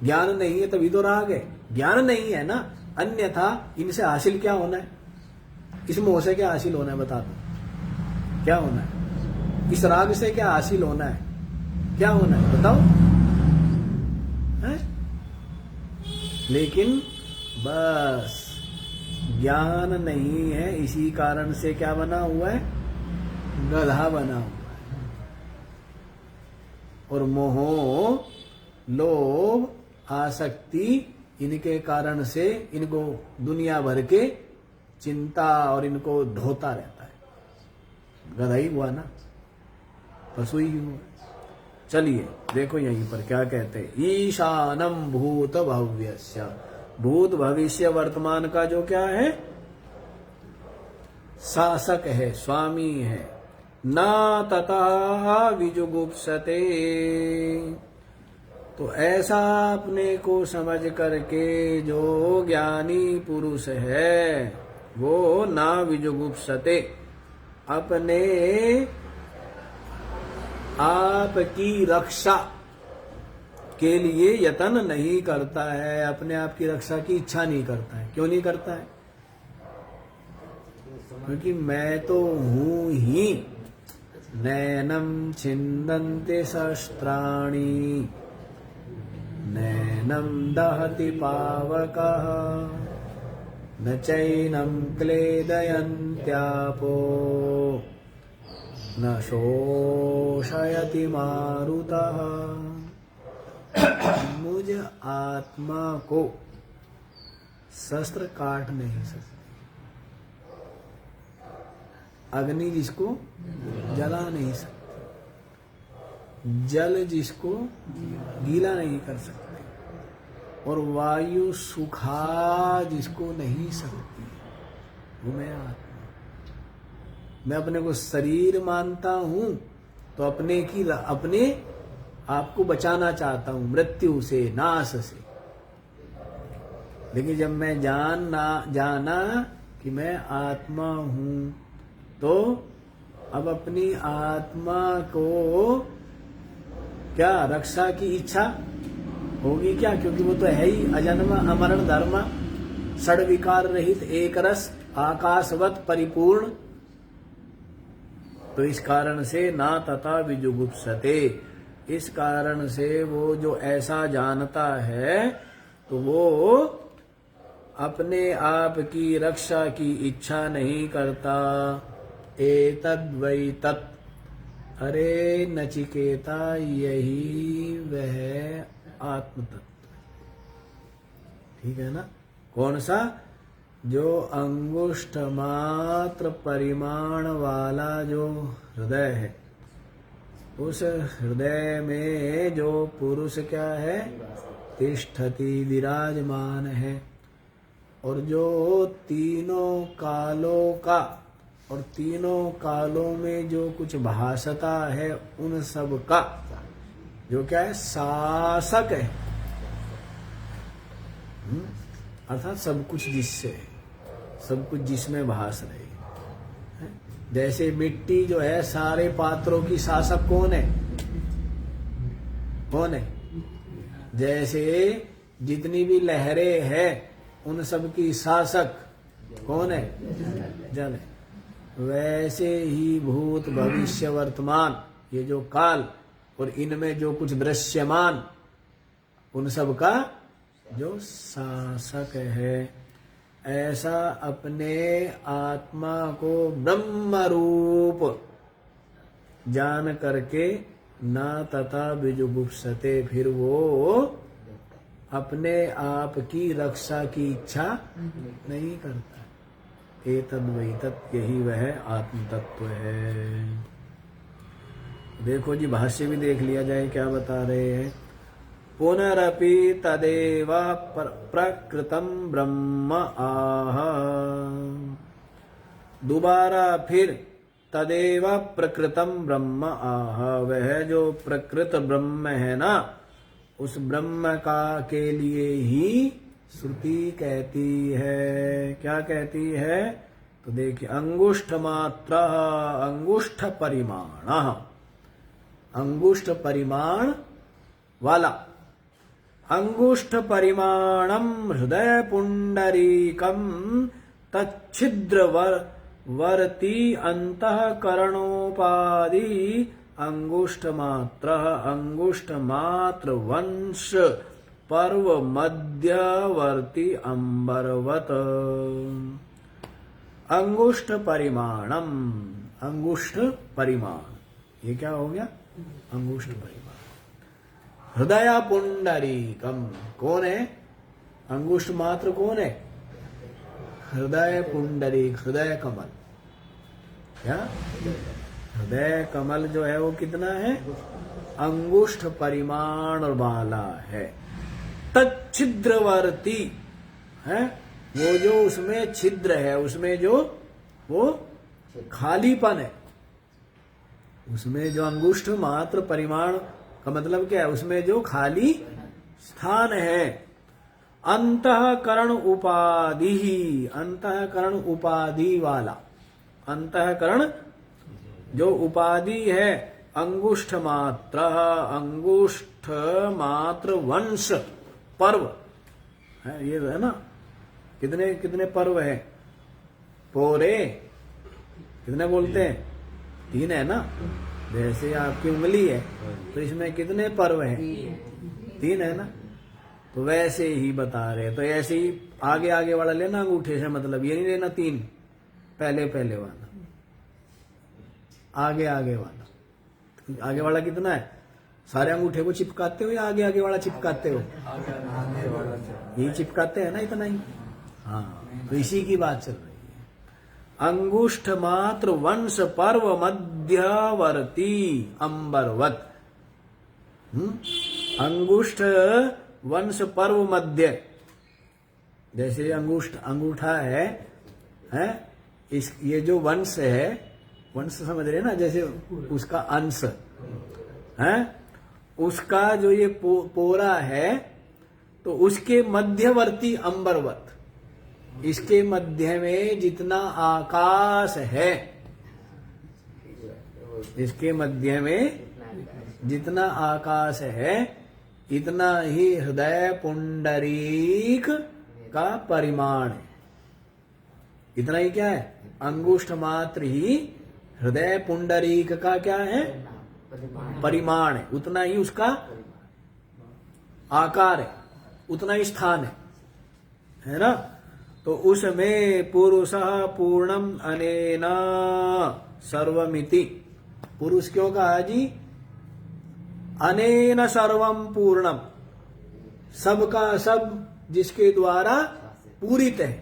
ज्ञान नहीं है तभी तो राग है। ज्ञान नहीं है ना, अन्यथा इनसे हासिल क्या होना है, इस मोह से क्या हासिल होना है, बता दो क्या होना है, इस राग से क्या हासिल होना है, क्या होना है बताओ है? लेकिन बस ज्ञान नहीं है, इसी कारण से क्या बना हुआ है, गधा बना हुआ है। और मोह लोभ आसक्ति, इनके कारण से इनको दुनिया भर के चिंता और इनको ढोता रहता है। गधा ही हुआ ना, पशु ही हुआ। चलिए देखो यहीं पर क्या कहते हैं, ईशानम भूत भव्यस्य, भूत भविष्य वर्तमान का जो क्या है, शासक है, स्वामी है। ना तथा विजुगुप्सते, तो ऐसा अपने को समझ करके जो ज्ञानी पुरुष है वो ना विजुगुप्सते, अपने आपकी रक्षा के लिए यत्न नहीं करता है, अपने आप की रक्षा की इच्छा नहीं करता है। क्यों नहीं करता है? क्योंकि मैं तो हूं ही। नैनम छिन्दन्ति शस्त्राणि नैनम दहति पावकः न चैनम क्लेदयन्त्यापो न शोषयति मारुतः। मुझ आत्मा को शस्त्र काट नहीं सकते, अग्नि जिसको जला नहीं सकती, जल जिसको गीला नहीं कर सकते, और वायु सुखा जिसको नहीं सकती, वो मैं आत्मा। मैं अपने को शरीर मानता हूं तो अपने आपको बचाना चाहता हूं मृत्यु से, नाश से। लेकिन जब मैं जाना कि मैं आत्मा हूं, तो अब अपनी आत्मा को क्या रक्षा की इच्छा होगी क्या? क्योंकि वो तो है ही अजन्मा अमरण धर्म, षड विकार रहित, एक रस, आकाशवत परिपूर्ण। तो इस कारण से ना तथा विजुगुप्सते, इस कारण से वो जो ऐसा जानता है तो वो अपने आप की रक्षा की इच्छा नहीं करता। एतद् वै तत्, अरे नचिकेता यही वह आत्म तत्व, ठीक है ना? कौन सा? जो अंगुष्ठ मात्र परिमाण वाला जो हृदय है, उस हृदय में जो पुरुष क्या है, तिष्ठति, विराजमान है। और जो तीनों कालों का और तीनों कालों में जो कुछ भासता है, उन सब का जो क्या है, शासक है। अर्थात सब कुछ जिससे है, सब कुछ जिसमें भास रहे, जैसे मिट्टी जो है सारे पात्रों की शासक कौन है? कौन है? जैसे जितनी भी लहरें हैं उन सब की शासक कौन है? जल है। वैसे ही भूत भविष्य वर्तमान ये जो काल और इनमें जो कुछ दृश्यमान उन सब का जो शासक है, ऐसा अपने आत्मा को ब्रह्म रूप जान करके ना तथा बिजुगुप्सते, फिर वो अपने आप की रक्षा की इच्छा नहीं करता। एतद् वै तत्, यही वह आत्म तत्व है। देखो जी भाष्य भी देख लिया जाए क्या बता रहे हैं। पुनरपि तदेव प्रकृतम ब्रह्म आह, दोबारा फिर तदेव प्रकृतम ब्रह्म आह, वह जो प्रकृत ब्रह्म है ना, उस ब्रह्म का के लिए ही श्रुति कहती है। क्या कहती है? तो देखिए, अंगुष्ठ मात्र अंगुष्ठ परिमाण, अंगुष्ठ परिमाण वाला, अंगुष्ठ परिमाणम हृदय पुंडरीकम तच्छिद्र वर्ती अंतःकरणोपाधि अंगुष्ठ मात्र वंश पर्व मध्यवर्ती अंबरवत। अंगुष्ठ परिमाणम, अंगुष्ठ परिमाण, ये क्या हो गया? अंगुष्ठ परिमाण। हृदय पुंडरीकम कौन है? अंगुष्ठ मात्र कौन है? हृदय पुंडरीक, हृदय कमल। क्या? हृदय कमल जो है वो कितना है? अंगुष्ठ परिमाण वाला है। तच्छिद्रवर्ती है, वो जो उसमें छिद्र है, उसमें जो वो खालीपन है, उसमें जो अंगुष्ठ मात्र परिमाण का मतलब क्या है? उसमें जो खाली स्थान है। अंतःकरण उपाधि, अंतःकरण उपाधि वाला, अंतःकरण जो उपाधि है, अंगुष्ठ मात्र वंश पर्व है, ये है ना। कितने कितने पर्व है? पोरे कितने बोलते हैं? 3 है ना। जैसे आपकी उंगली है तो इसमें कितने पर्व हैं? 3 है ना। तो वैसे ही बता रहे, तो ऐसे ही आगे आगे वाला लेना अंगूठे से, मतलब ये नहीं लेना 3, पहले पहले वाला, आगे आगे वाला। आगे वाला कितना है? सारे अंगूठे को चिपकाते हो या आगे आगे वाला चिपकाते हो? यही चिपकाते हैं ना, इतना ही। हाँ, तो इसी की बात चल रही है। अंगुष्ठ मात्र वंश पर्व मध्यवर्ती अंबरवत। अंगुष्ठ वंश पर्व मध्य, जैसे अंगुष्ठ अंगूठा है इस, ये जो वंश है, वंश समझ रहे ना, जैसे उसका अंश है, उसका जो ये पोरा है, तो उसके मध्यवर्ती अंबरवत, इसके मध्य में जितना आकाश है, इसके मध्य में जितना आकाश है, इतना ही हृदय पुंडरीक का परिमाण है। इतना ही क्या है? अंगुष्ठ मात्र ही हृदय पुंडरीक का क्या है? परिमाण है। उतना ही उसका आकार है, उतना ही स्थान है ना। तो उसमें पुरुषः पूर्णम अनेना सर्वमिति। पुरुष क्यों कहा जी? अनेन सर्वम पूर्णम, सबका सब जिसके द्वारा पूरित है,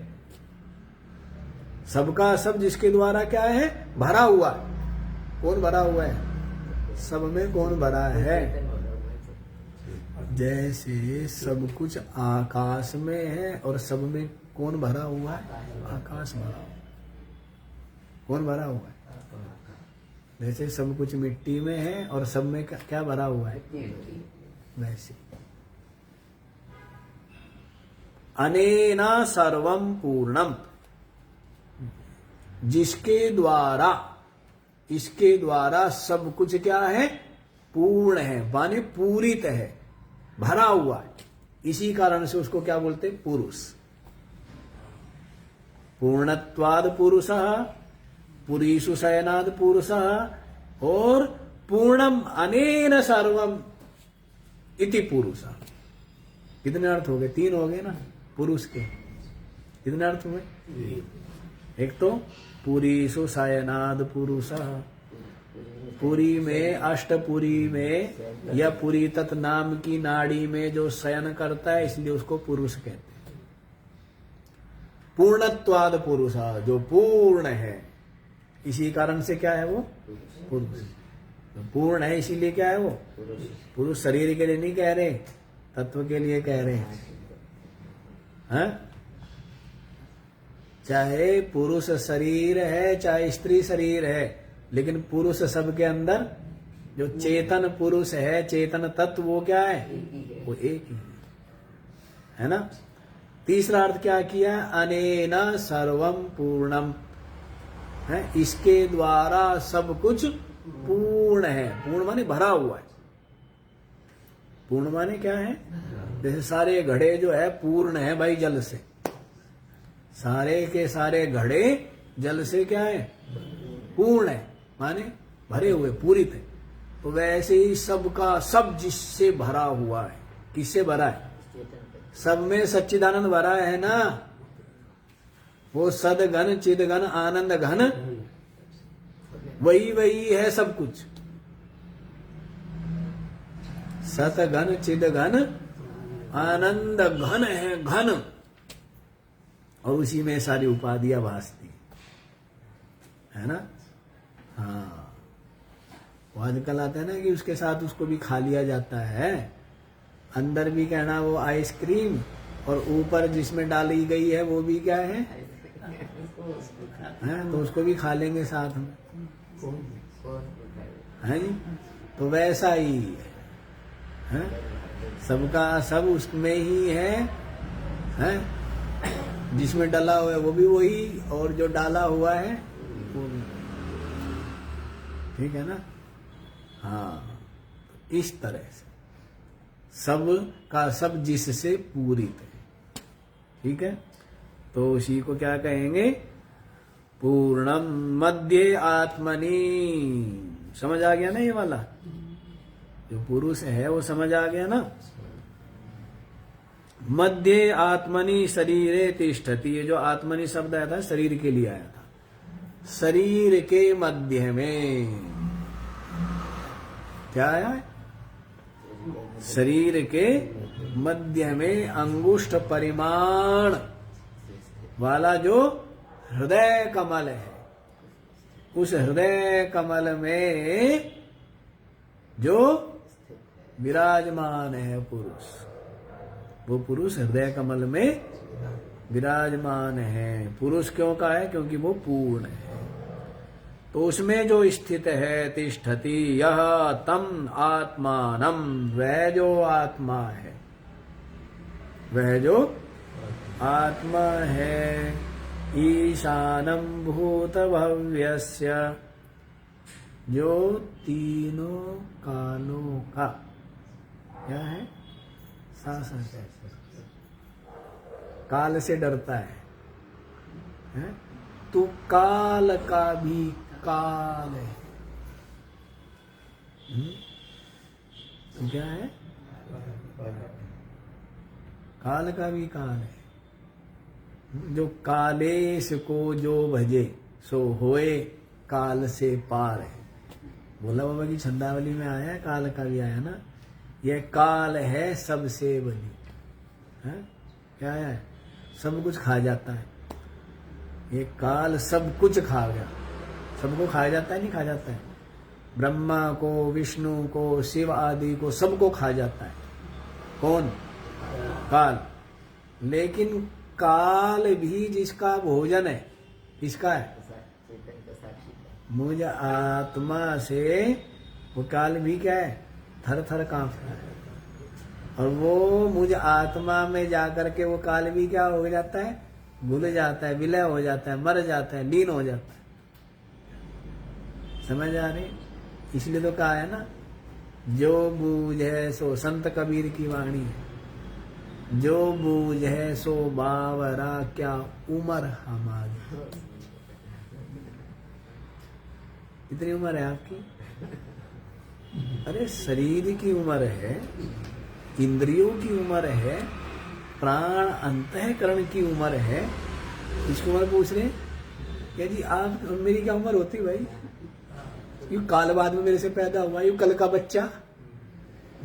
सबका सब जिसके द्वारा क्या है? भरा हुआ है। कौन भरा हुआ है? सब में कौन भरा है? जैसे सब कुछ आकाश में है और सब में कौन भरा हुआ है? आकाश भरा हुआ। कौन भरा हुआ है? जैसे सब कुछ मिट्टी में है और सब में क्या भरा हुआ है? वैसे अनेना सर्वम पूर्णम, जिसके द्वारा इसके द्वारा सब कुछ क्या है? पूर्ण है, माने पूरित है, भरा हुआ है। इसी कारण से उसको क्या बोलते? पुरुष। पूर्णत्वाद पुरुषः, पुरीषु शयनाद पुरुषः और पूर्णम अनेन सर्वम इति पुरुषः। कितने अर्थ हो गए? 3 हो गए ना पुरुष के। कितने अर्थ हुए? एक तो पुरीषु शयनाद पुरुषः, पुरी में, अष्टपुरी में या पुरी तत् नाम की नाड़ी में जो शयन करता है, इसलिए उसको पुरुष कहते हैं। पूर्णत्वाद पुरुष, जो पूर्ण है, इसी कारण से क्या है वो? पुरुष। तो पूर्ण है इसीलिए क्या है वो? पुरुष। शरीर के लिए नहीं कह रहे, तत्व के लिए कह रहे हैं। चाहे पुरुष शरीर है, चाहे स्त्री शरीर है, लेकिन पुरुष सबके अंदर जो चेतन पुरुष है, चेतन तत्व, वो क्या है? वो एक ही है ना। तीसरा अर्थ क्या किया? अनेन सर्वम पूर्णम है, इसके द्वारा सब कुछ पूर्ण है। पूर्ण माने भरा हुआ है। पूर्ण माने क्या है? जैसे सारे घड़े जो है पूर्ण है भाई जल से, सारे के सारे घड़े जल से क्या है? पूर्ण है, माने भरे हुए, पूरित है। तो वैसे ही सबका सब जिससे भरा हुआ है। किससे भरा है? सब में सच्चिदानंद भरा है ना। वो सदघन चिदघन आनंद घन, वही है सब कुछ। सतघन चिदघन आनंद घन है, घन, और उसी में सारी उपाधियां भासती है ना। हाँ, वो आजकल आता है ना कि उसके साथ उसको भी खा लिया जाता है। अंदर भी कहना वो आइसक्रीम, और ऊपर जिसमें डाली गई है वो भी क्या है? तो उसको भी खा लेंगे साथ में, है जी। तो वैसा ही है, सबका सब उसमें ही है? जिसमें डला हुआ है वो भी वही, और जो डाला हुआ है वो भी। ठीक है ना। हाँ, इस तरह से सब का सब जिससे पूरित है। ठीक है, तो उसी को क्या कहेंगे? पूर्णम मध्य आत्मनि। समझ आ गया ना ये वाला? जो पुरुष है वो समझ आ गया ना। मध्य आत्मनि शरीरे तिष्ठति। ये जो आत्मनि शब्द आया था शरीर के लिए आया था। शरीर के मध्य में क्या आया? शरीर के मध्य में अंगुष्ठ परिमाण वाला जो हृदय कमल है, उस हृदय कमल में जो विराजमान है पुरुष, वो पुरुष हृदय कमल में विराजमान है। पुरुष क्यों का है? क्योंकि वो पूर्ण है। तो उसमें जो स्थित है, तिष्ठति यह तम आत्मानम, वह जो आत्मा है, वह जो आत्मा है, ईशानम भूत भव्यस्य, जो तीनों कालों का क्या है? शासक है। काल से डरता है? तू काल का भी काल है। तो क्या है? काल का भी काल है। जो कालेश को जो भजे सो होए काल से पार है। भोला बाबा की छंदावली में आया है, काल का भी आया ना। यह काल है सबसे बली है। क्या है? सब कुछ खा जाता है। ये काल सब कुछ खा गया। सबको खा जाता है, नहीं खा जाता है? ब्रह्मा को, विष्णु को, शिव आदि को, सबको खा जाता है। कौन? काल। लेकिन काल भी जिसका भोजन है, किसका है? मुझ आत्मा से वो काल भी क्या है? थर थर कांपता है। और वो मुझ आत्मा में जाकर के वो काल भी क्या हो जाता है? भूल जाता है, विलय हो जाता है, मर जाता है, लीन हो जाता है। समझ आ रही? इसलिए तो कहा है ना, जो बूझे सो, संत कबीर की वाणी है, जो बूझे सो बावरा क्या उम्र हमारी। कितनी उम्र है आपकी? अरे शरीर की उम्र है, इंद्रियों की उम्र है, प्राण अंतःकरण की उम्र है। इसकी उम्र पूछ रहे हैं क्या जी? आप मेरी क्या उम्र होती भाई? यू काल बाद में मेरे से पैदा हुआ, यू कल का बच्चा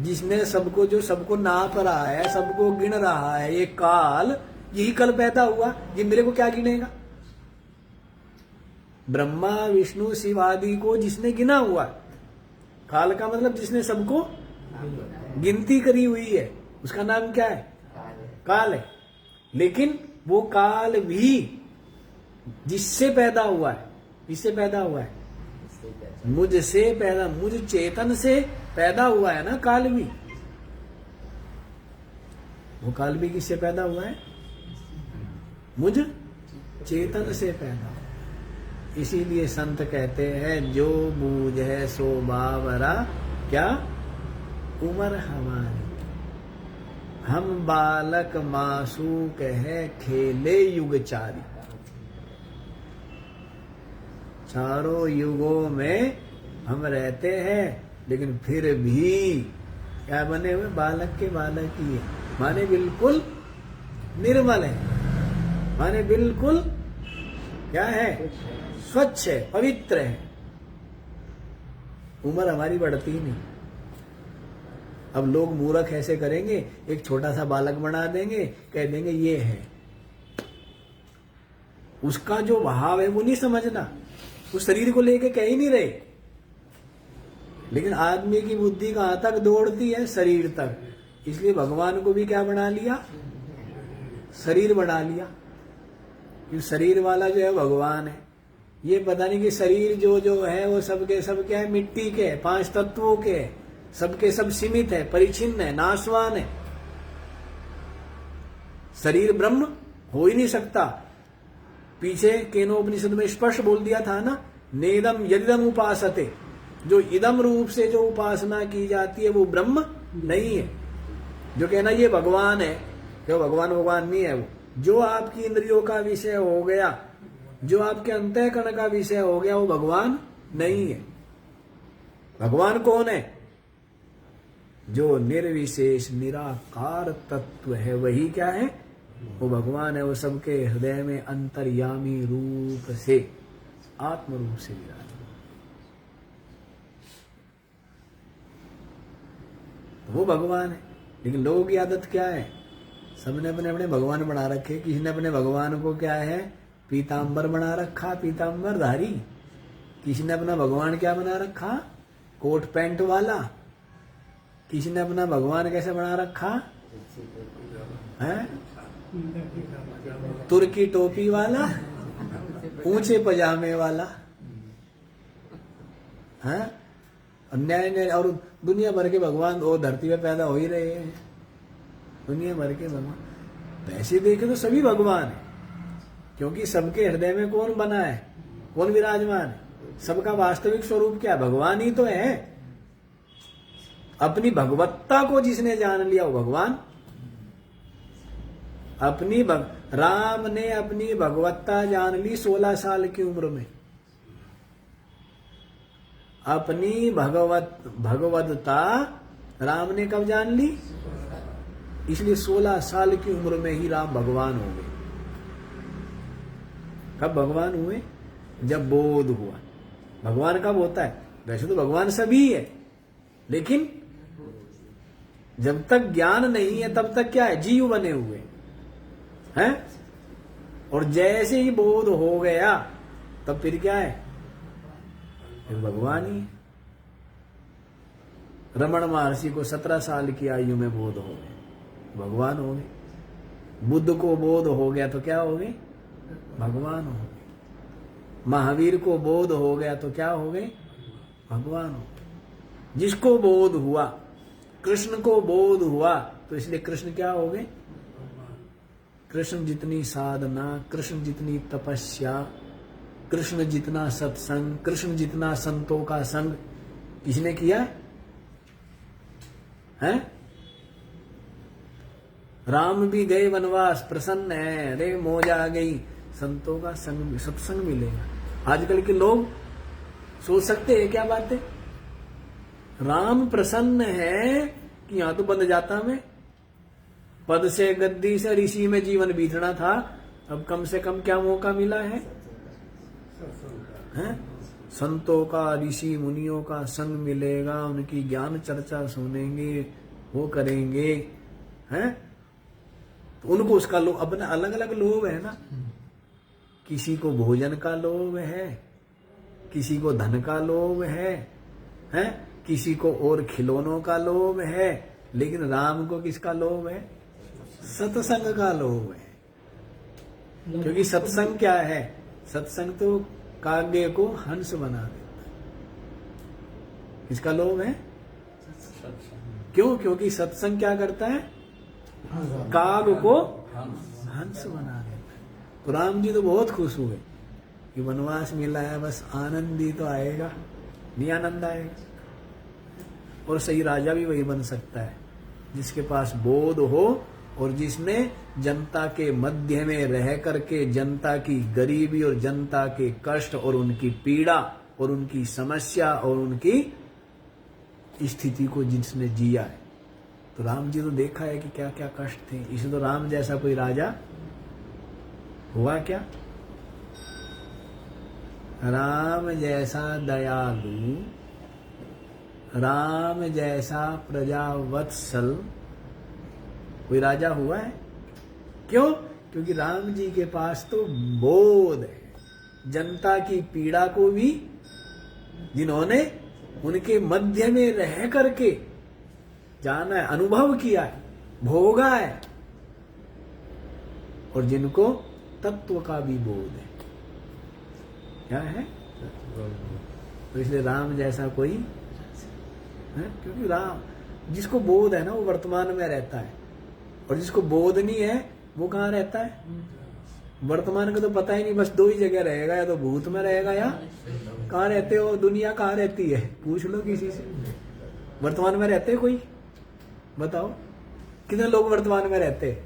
जिसने सबको, जो सबको नाप रहा है, सबको गिन रहा है, ये काल, यही कल पैदा हुआ, ये मेरे को क्या गिनेगा? ब्रह्मा विष्णु शिव आदि को जिसने गिना हुआ, काल का मतलब जिसने सबको गिनती करी हुई है, उसका नाम क्या है? काल है। लेकिन वो काल भी जिससे पैदा हुआ है, किससे पैदा हुआ है? मुझसे पैदा, मुझ चेतन से पैदा हुआ है ना काल भी। वो काल भी किससे पैदा हुआ है? मुझ चेतन से पैदा। इसीलिए संत कहते हैं, जो बूझे सो बावरा क्या उम्र हमारी। हम बालक मासूक है खेले युग चारी। चारों युगों में हम रहते हैं, लेकिन फिर भी क्या बने हुए? बालक के बालक ही है। माने बिल्कुल निर्मल है, माने बिल्कुल क्या है? स्वच्छ है, पवित्र है। उम्र हमारी बढ़ती ही नहीं। अब लोग मूर्ख ऐसे करेंगे, एक छोटा सा बालक बना देंगे, कह देंगे ये है। उसका जो भाव है वो नहीं समझना, उस शरीर को लेके कह ही नहीं रहे। लेकिन आदमी की बुद्धि कहां तक दौड़ती है? शरीर तक। इसलिए भगवान को भी क्या बना लिया? शरीर बना लिया। कि शरीर वाला जो है भगवान है। ये पता नहीं कि शरीर जो जो है वो सबके सब क्या है? मिट्टी के, 5 तत्वों के, सबके सब सीमित है, परिचिन्न है, नाशवान है। शरीर ब्रह्म हो ही नहीं सकता। पीछे केनोपनिषद में स्पष्ट बोल दिया था ना, नेदम यदिदम उपासते। जो इदम रूप से जो उपासना की जाती है वो ब्रह्म नहीं है। जो कहना ये भगवान है, क्यों? भगवान भगवान नहीं है वो। जो आपकी इंद्रियों का विषय हो गया, जो आपके अंतःकरण का विषय हो गया, वो भगवान नहीं है। भगवान कौन है? जो निर्विशेष निराकार तत्व है, वही क्या है? वो भगवान है। वो सबके हृदय में अंतर्यामी रूप से, आत्म रूप से विराजमान। वो भगवान है। लेकिन लोगों की आदत क्या है? सबने अपने अपने भगवान बना रखे। किसी ने अपने भगवान को क्या है? पीतांबर बना रखा, पीतांबर धारी। किसी ने अपना भगवान क्या बना रखा? कोट पैंट वाला। किसी ने अपना भगवान कैसे बना रखा है? तुर्की टोपी वाला, ऊंचे पजामे वाला है। अन्याय ने, और दुनिया भर के भगवान वो धरती पे पैदा हो ही रहे हैं। दुनिया भर के भगवान वैसे देखे तो सभी भगवान है, क्योंकि सबके हृदय में कौन बना है? कौन विराजमान है? सबका वास्तविक स्वरूप क्या है? भगवान ही तो है। अपनी भगवत्ता को जिसने जान लिया वो भगवान। राम ने अपनी भगवत्ता जान ली 16 साल की उम्र में। अपनी भगवत्ता राम ने कब जान ली? इसलिए 16 साल की उम्र में ही राम भगवान हो गए। कब भगवान हुए? जब बोध हुआ। भगवान कब होता है? वैसे तो भगवान सभी है, लेकिन जब तक ज्ञान नहीं है तब तक क्या है? जीव बने हुए हैं। और जैसे ही बोध हो गया तब फिर क्या है? फिर भगवान ही। रमण महर्षि को 17 साल की आयु में बोध हो गए, भगवान हो गए। बुद्ध को बोध हो गया तो क्या हो गए? भगवान हो गए। महावीर को बोध हो गया तो क्या हो गए? भगवान हो गए। जिसको बोध हुआ, कृष्ण को बोध हुआ, तो इसलिए कृष्ण क्या हो गए? कृष्ण जितनी साधना, कृष्ण जितनी तपस्या, कृष्ण जितना सत्संग, कृष्ण जितना संतों का संग किसने किया है? राम भी गए वनवास, प्रसन्न है, अरे मौज आ गई, संतों का संग, सत्संग मिलेगा। आजकल के लोग सोच सकते हैं क्या बात है? राम प्रसन्न है कि यहां तो बंद जाता मैं, पद से गद्दी से ऋषि में जीवन बीतना था, अब कम से कम क्या मौका मिला है? संतों का, ऋषि मुनियों का संग मिलेगा, उनकी ज्ञान चर्चा सुनेंगे, वो करेंगे, हैं? तो उनको उसका लोभ, अपना अलग अलग लोभ है ना। किसी को भोजन का लोभ है, किसी को धन का लोभ है, हैं? किसी को और खिलौनों का लोभ है, लेकिन राम को किसका लोभ है? सत्संग का लोभ है। क्योंकि सत्संग क्या है? सत्संग तो काव्य को हंस बना देता है। किसका लोभ है? क्यों? क्योंकि सत्संग क्या करता है? काव्य को हंस बना देता है। तो राम जी तो बहुत खुश हुए कि वनवास मिला है, बस आनंद ही तो आएगा, नहीं आनंद आएगा। और सही राजा भी वही बन सकता है जिसके पास बोध हो और जिसने जनता के मध्य में रह करके जनता की गरीबी और जनता के कष्ट और उनकी पीड़ा और उनकी समस्या और उनकी स्थिति को जिसने जिया है। तो राम जी तो देखा है कि क्या क्या कष्ट थे, इसे तो राम जैसा कोई राजा हुआ क्या? राम जैसा दयालु, राम जैसा प्रजावत्सल कोई राजा हुआ है? क्यों? क्योंकि राम जी के पास तो बोध है, जनता की पीड़ा को भी जिन्होंने उनके मध्य में रह करके जाना है, अनुभव किया है, भोगा है, और जिनको तत्व का भी बोध है। क्या है? तो इसलिए राम जैसा कोई है, क्योंकि राम जिसको बोध है ना वो वर्तमान में रहता है, और जिसको बोध नहीं है वो कहाँ रहता है? वर्तमान का तो पता ही नहीं, बस दो ही जगह रहेगा, या तो भूत में रहेगा या कहाँ रहते हो, दुनिया कहाँ रहती है, पूछ लो किसी से। वर्तमान में रहते हैं कोई? बताओ कितने लोग वर्तमान में रहते हैं?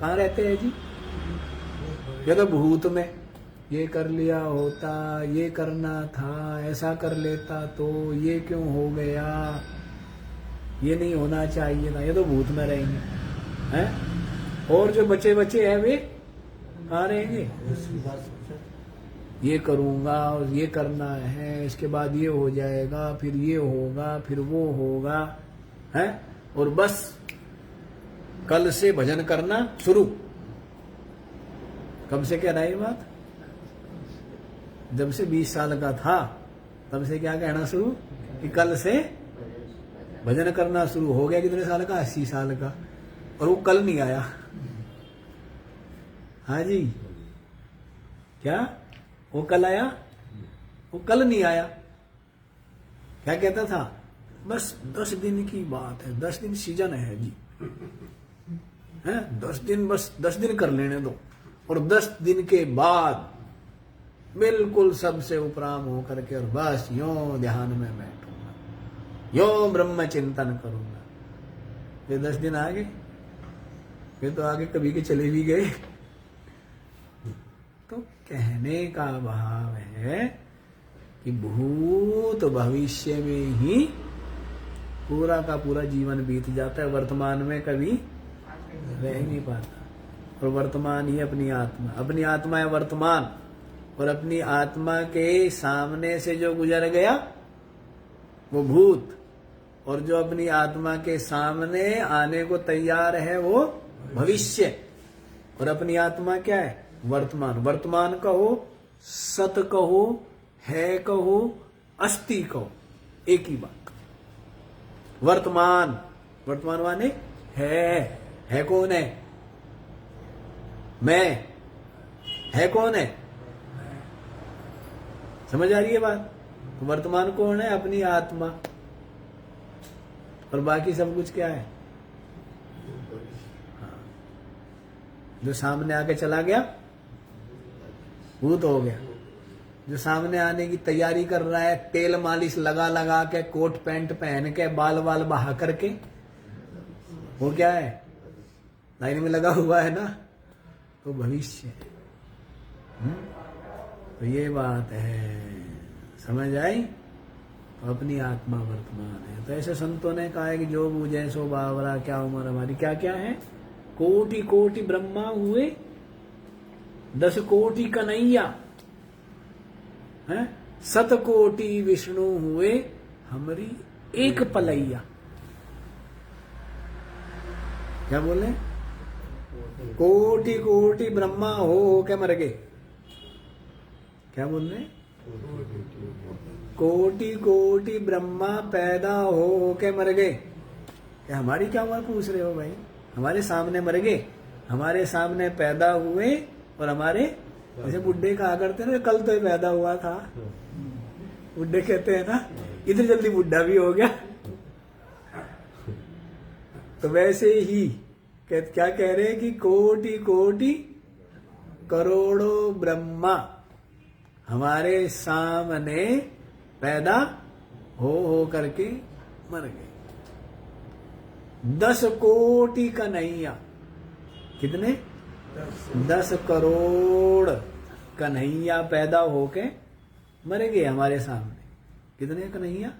कहाँ रहते हैं जी? या तो भूत में, ये कर लिया होता, ये करना था, ऐसा कर लेता तो ये क्यों हो गया, ये नहीं होना चाहिए था, ये तो भूत में रहेंगे, हैं? और जो बचे बचे हैं वे कहाँ रहेंगे? ये करूंगा और ये करना है, इसके बाद ये हो जाएगा, फिर ये होगा, फिर वो होगा, है? और बस कल से भजन करना शुरू। कब से कह रहा है ये बात? जब से 20 साल का था तब से क्या कहना शुरू कि कल से भजन करना शुरू। हो गया कितने साल का? 80 साल का, और वो कल नहीं आया। हाँ जी, क्या वो कल आया? वो कल नहीं आया। क्या कहता था? बस 10 दिन की बात है, 10 दिन सीजन है जी, है 10 दिन, बस 10 दिन कर लेने दो, और 10 दिन के बाद बिल्कुल सबसे उपराम होकर के और बस यों ध्यान में बैठूंगा, यों ब्रह्म चिंतन करूंगा। फिर 10 दिन आ गए, फिर तो आगे कभी के चले भी गए। तो कहने का भाव है कि भूत भविष्य में ही पूरा का पूरा जीवन बीत जाता है, वर्तमान में कभी रह नहीं पाता। और वर्तमान ही अपनी आत्मा, अपनी आत्मा है वर्तमान, और अपनी आत्मा के सामने से जो गुजर गया वो भूत, और जो अपनी आत्मा के सामने आने को तैयार है वो भविष्य, और अपनी आत्मा क्या है? वर्तमान। वर्तमान कहो, सत कहो, है कहो, अस्ति कहो, एक ही बात। वर्तमान, वर्तमान माने है कौन है? मैं, है कौन है? समझ आ रही है बात? वर्तमान कौन है? अपनी आत्मा, और बाकी सब कुछ क्या है? हाँ। जो सामने आके चला गया भूत हो गया, जो सामने आने की तैयारी कर रहा है, तेल मालिश लगा लगा के, कोट पैंट पहन के, बाल बाल बहा करके, वो क्या है, लाइन में लगा हुआ है ना, तो भविष्य है। तो ये बात है, समझ आई? तो अपनी आत्मा वर्तमान है। तो ऐसे संतों ने कहा है कि जो बूझे सो बावरा, क्या उम्र हमारी, क्या क्या है, कोटि कोटि ब्रह्मा हुए, 10 कोटि कन्हैया है, 7 कोटि विष्णु हुए, हमारी एक पलैया। क्या बोले? कोटि कोटि ब्रह्मा हो के मर गए। क्या बोल रहे? कोटि कोटि ब्रह्मा पैदा हो के मर गए। क्या हमारी क्या उम्र पूछ रहे हो भाई? हमारे सामने मर गए, हमारे सामने पैदा हुए, और हमारे जैसे बुड्ढे कहा करते ना, कल तो पैदा हुआ था, बुड्ढे कहते हैं ना, इतनी जल्दी बुड्ढा भी हो गया। तो वैसे ही क्या कह रहे हैं कि कोटि कोटि करोड़ों ब्रह्मा हमारे सामने पैदा हो करके मर गए। 10 कोटि कन्हैया, कितने? 10 करोड़ कन्हैया पैदा होके मर गए हमारे सामने। कितने कन्हैया?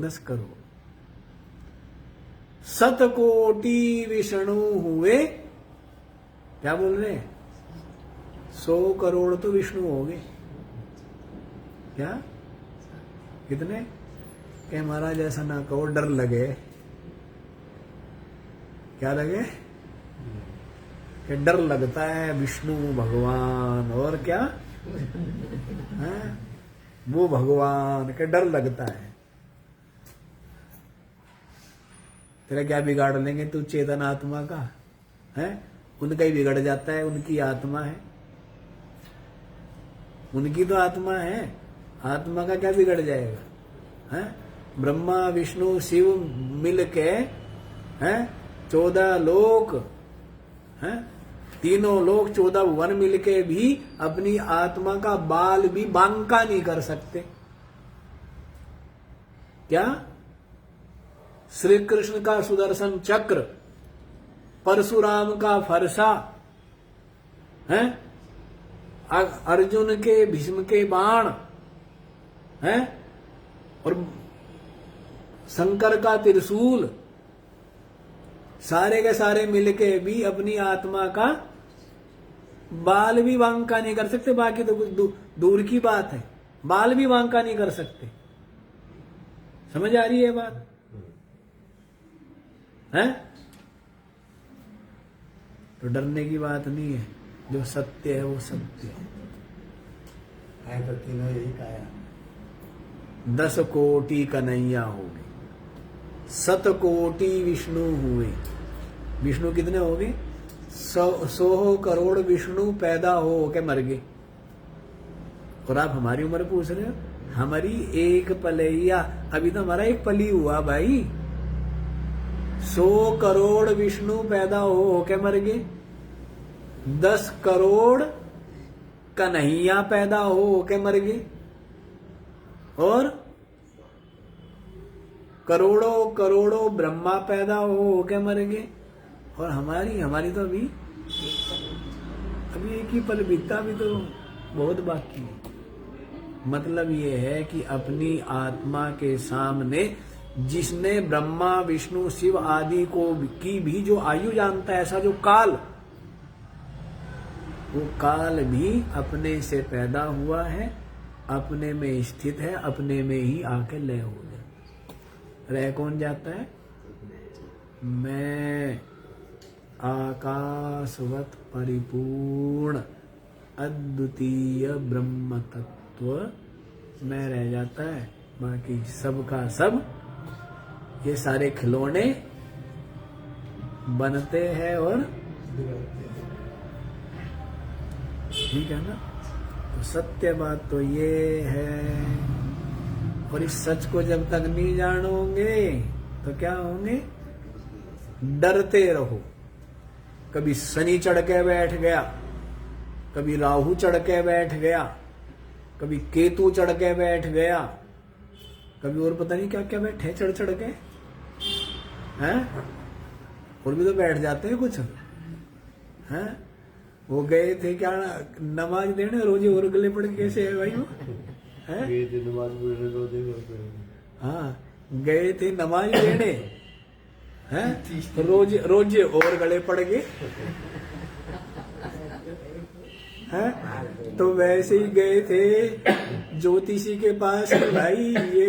10 करोड़। 7 कोटि विष्णु हुए। क्या बोल रहे? 100 करोड़ तो विष्णु हो गए। क्या? कितने? कि महाराज ऐसा ना कहो, डर लगे। क्या लगे? कि डर लगता है, विष्णु भगवान और क्या है, वो भगवान के डर लगता है। तेरा क्या बिगाड़ लेंगे तू चेतन आत्मा का है? उनका ही बिगड़ जाता है, उनकी आत्मा है, उनकी तो आत्मा है, आत्मा का क्या बिगड़ जाएगा है? ब्रह्मा विष्णु शिव मिलके हैं, 14 लोक हैं, तीनों लोक 14 वन मिलके भी अपनी आत्मा का बाल भी बांका नहीं कर सकते। क्या? श्री कृष्ण का सुदर्शन चक्र, परशुराम का फरसा है, अर्जुन के भीष्म के बाण है, और शंकर का त्रिशूल, सारे के सारे मिलके भी अपनी आत्मा का बाल भी वांका नहीं कर सकते। बाकी तो कुछ दूर की बात है, बाल भी वांका नहीं कर सकते। समझ आ रही है बात है? तो डरने की बात नहीं है, जो सत्य है वो सत्य है। तो तीनों यही कहा। 10 कोटि कन्हैया हो गए, 7 कोटि विष्णु हुए। विष्णु कितने हो गए? 100 करोड़ विष्णु पैदा हो के मर गए। और आप हमारी उम्र पूछ रहे हो? हमारी एक पलैया, अभी तो हमारा एक पली हुआ भाई। 100 करोड़ विष्णु पैदा हो के मर गए, 10 करोड़ कन्हैया पैदा हो के मर गए, और करोड़ों करोड़ों ब्रह्मा पैदा हो के मर गए। और हमारी तो अभी एक ही पल बीता, भी तो बहुत बाकी है। मतलब ये है कि अपनी आत्मा के सामने जिसने ब्रह्मा विष्णु शिव आदि को की भी जो आयु जानता है, ऐसा जो काल, वो काल भी अपने से पैदा हुआ है, अपने में स्थित है, अपने में ही आके लय हो जाता। रह कौन जाता है? मैं आकाशवत परिपूर्ण अद्वितीय ब्रह्म तत्व में रह जाता है। बाकी सब का सब ये सारे खिलौने बनते हैं और ठीक है ना। तो सत्य बात तो ये है, और इस सच को जब तक नहीं जानोगे तो क्या होंगे? डरते रहो। कभी शनि चढ़ के बैठ गया, कभी राहु चढ़ के बैठ गया कभी केतु चढ़ के बैठ गया, कभी और पता नहीं क्या क्या बैठे चढ़ चढ़ के हैं, और भी तो बैठ जाते हैं कुछ हैं। वो गए थे क्या नमाज देने, रोजे और गले पड़ के कैसे है भाई वो हैं? हाँ गए थे नमाज देने हैं, रोजे रोजे और गले पड़ गए हैं। तो वैसे ही गए थे ज्योतिषी के पास, भाई ये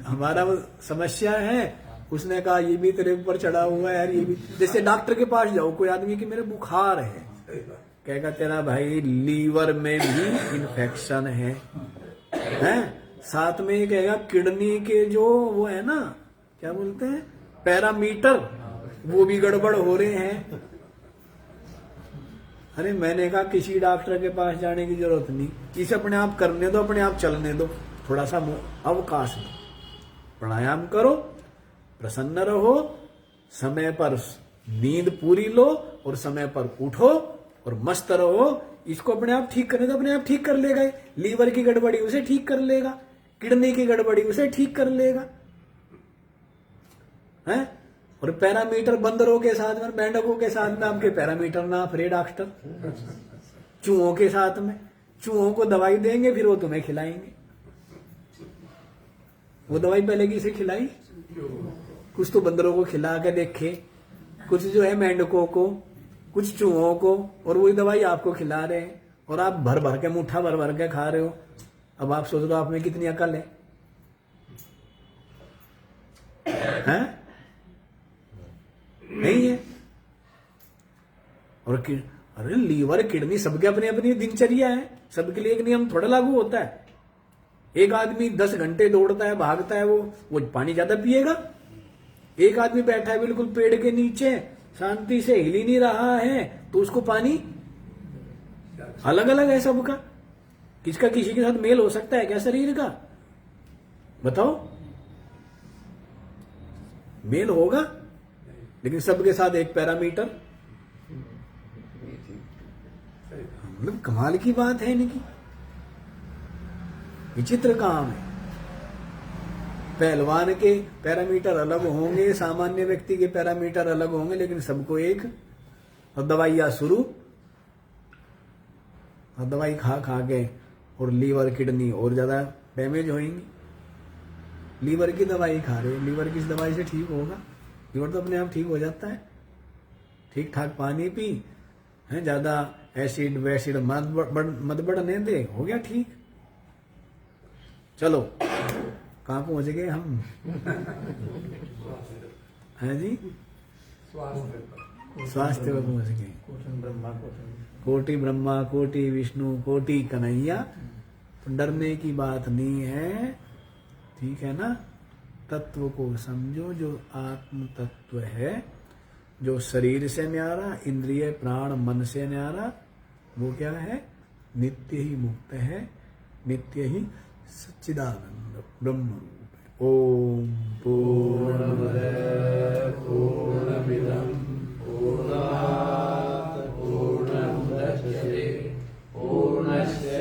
हमारा समस्या है। उसने कहा ये भी तेरे ऊपर चढ़ा हुआ है यार, ये भी। जैसे डॉक्टर के पास जाओ, कोई आदमी कि मेरे बुखार है, कहेगा तेरा भाई लीवर में भी इन्फेक्शन है, हैं? साथ में ये कहेगा किडनी के जो वो है ना, क्या बोलते हैं, पैरामीटर, वो भी गड़बड़ हो रहे हैं। अरे मैंने कहा किसी डॉक्टर के पास जाने की जरूरत नहीं, इसे अपने आप करने दो, अपने आप चलने दो, थोड़ा सा अवकाश दो, प्राणायाम करो, प्रसन्न रहो, समय पर नींद पूरी लो और समय पर उठो और मस्त रहो। इसको अपने आप ठीक करने दो, अपने आप ठीक कर लेगा। लीवर की गड़बड़ी उसे ठीक कर लेगा, किडनी की गड़बड़ी उसे ठीक कर लेगा, हैं? और पैरामीटर बंदरों के साथ में, मेंढकों के साथ में आपके पैरामीटर नाप रहे डॉक्टर, चूहों के साथ में। चूहों को दवाई देंगे, फिर वो तुम्हें खिलाएंगे। वो दवाई पहले किसे खिलाई? कुछ तो बंदरों को खिला के देखे, कुछ जो है मेंढकों को, कुछ चूहों को, और वही दवाई आपको खिला रहे हैं। और आप भर भर के, मुट्ठा भर भर के खा रहे हो। अब आप सोच लो आप में कितनी अकल है, हैं? नहीं है। और अरे लीवर किडनी सबके अपनी अपनी दिनचर्या है, सबके लिए एक नियम थोड़ा लागू होता है। एक आदमी 10 घंटे दौड़ता है, भागता है, वो पानी ज्यादा पिएगा। एक आदमी बैठा है बिल्कुल पेड़ के नीचे, शांति से हिल ही नहीं रहा है, तो उसको पानी अलग अलग है सबका। किसका किसी के साथ मेल हो सकता है क्या शरीर का? बताओ, मेल होगा? लेकिन सबके साथ एक पैरामीटर। मतलब कमाल की बात है इनकी, विचित्र काम है। पहलवान के पैरामीटर अलग होंगे, सामान्य व्यक्ति के पैरामीटर अलग होंगे, लेकिन सबको एक। और दवाइयां शुरू, और दवाई खा खा के और लीवर किडनी और ज्यादा डैमेज होंगी। लीवर की दवाई खा रहे, लीवर किस दवाई से ठीक होगा? लीवर तो अपने आप ठीक हो जाता है। ठीक ठाक पानी पी, है, ज्यादा एसिड वैसिड मत बढ़ने दे, हो गया ठीक। चलो कहाँ पहुंच गए हम? है जी, स्वास्थ्य पर पहुंच गए। कोटि ब्रह्मा कोटि विष्णु कोटि कन्हैया, तो डरने की बात नहीं है, ठीक है ना। तत्व को समझो, जो आत्म तत्व है, जो शरीर से न्यारा, इंद्रिय प्राण मन से न्यारा, वो क्या है? नित्य ही मुक्त है, नित्य ही सच्चिदानंद ब्रह्म रूप है। ओम पूर्णमद पूर्णमिदं पूर्णात् पूर्णमुदच्यते पूर्णस्य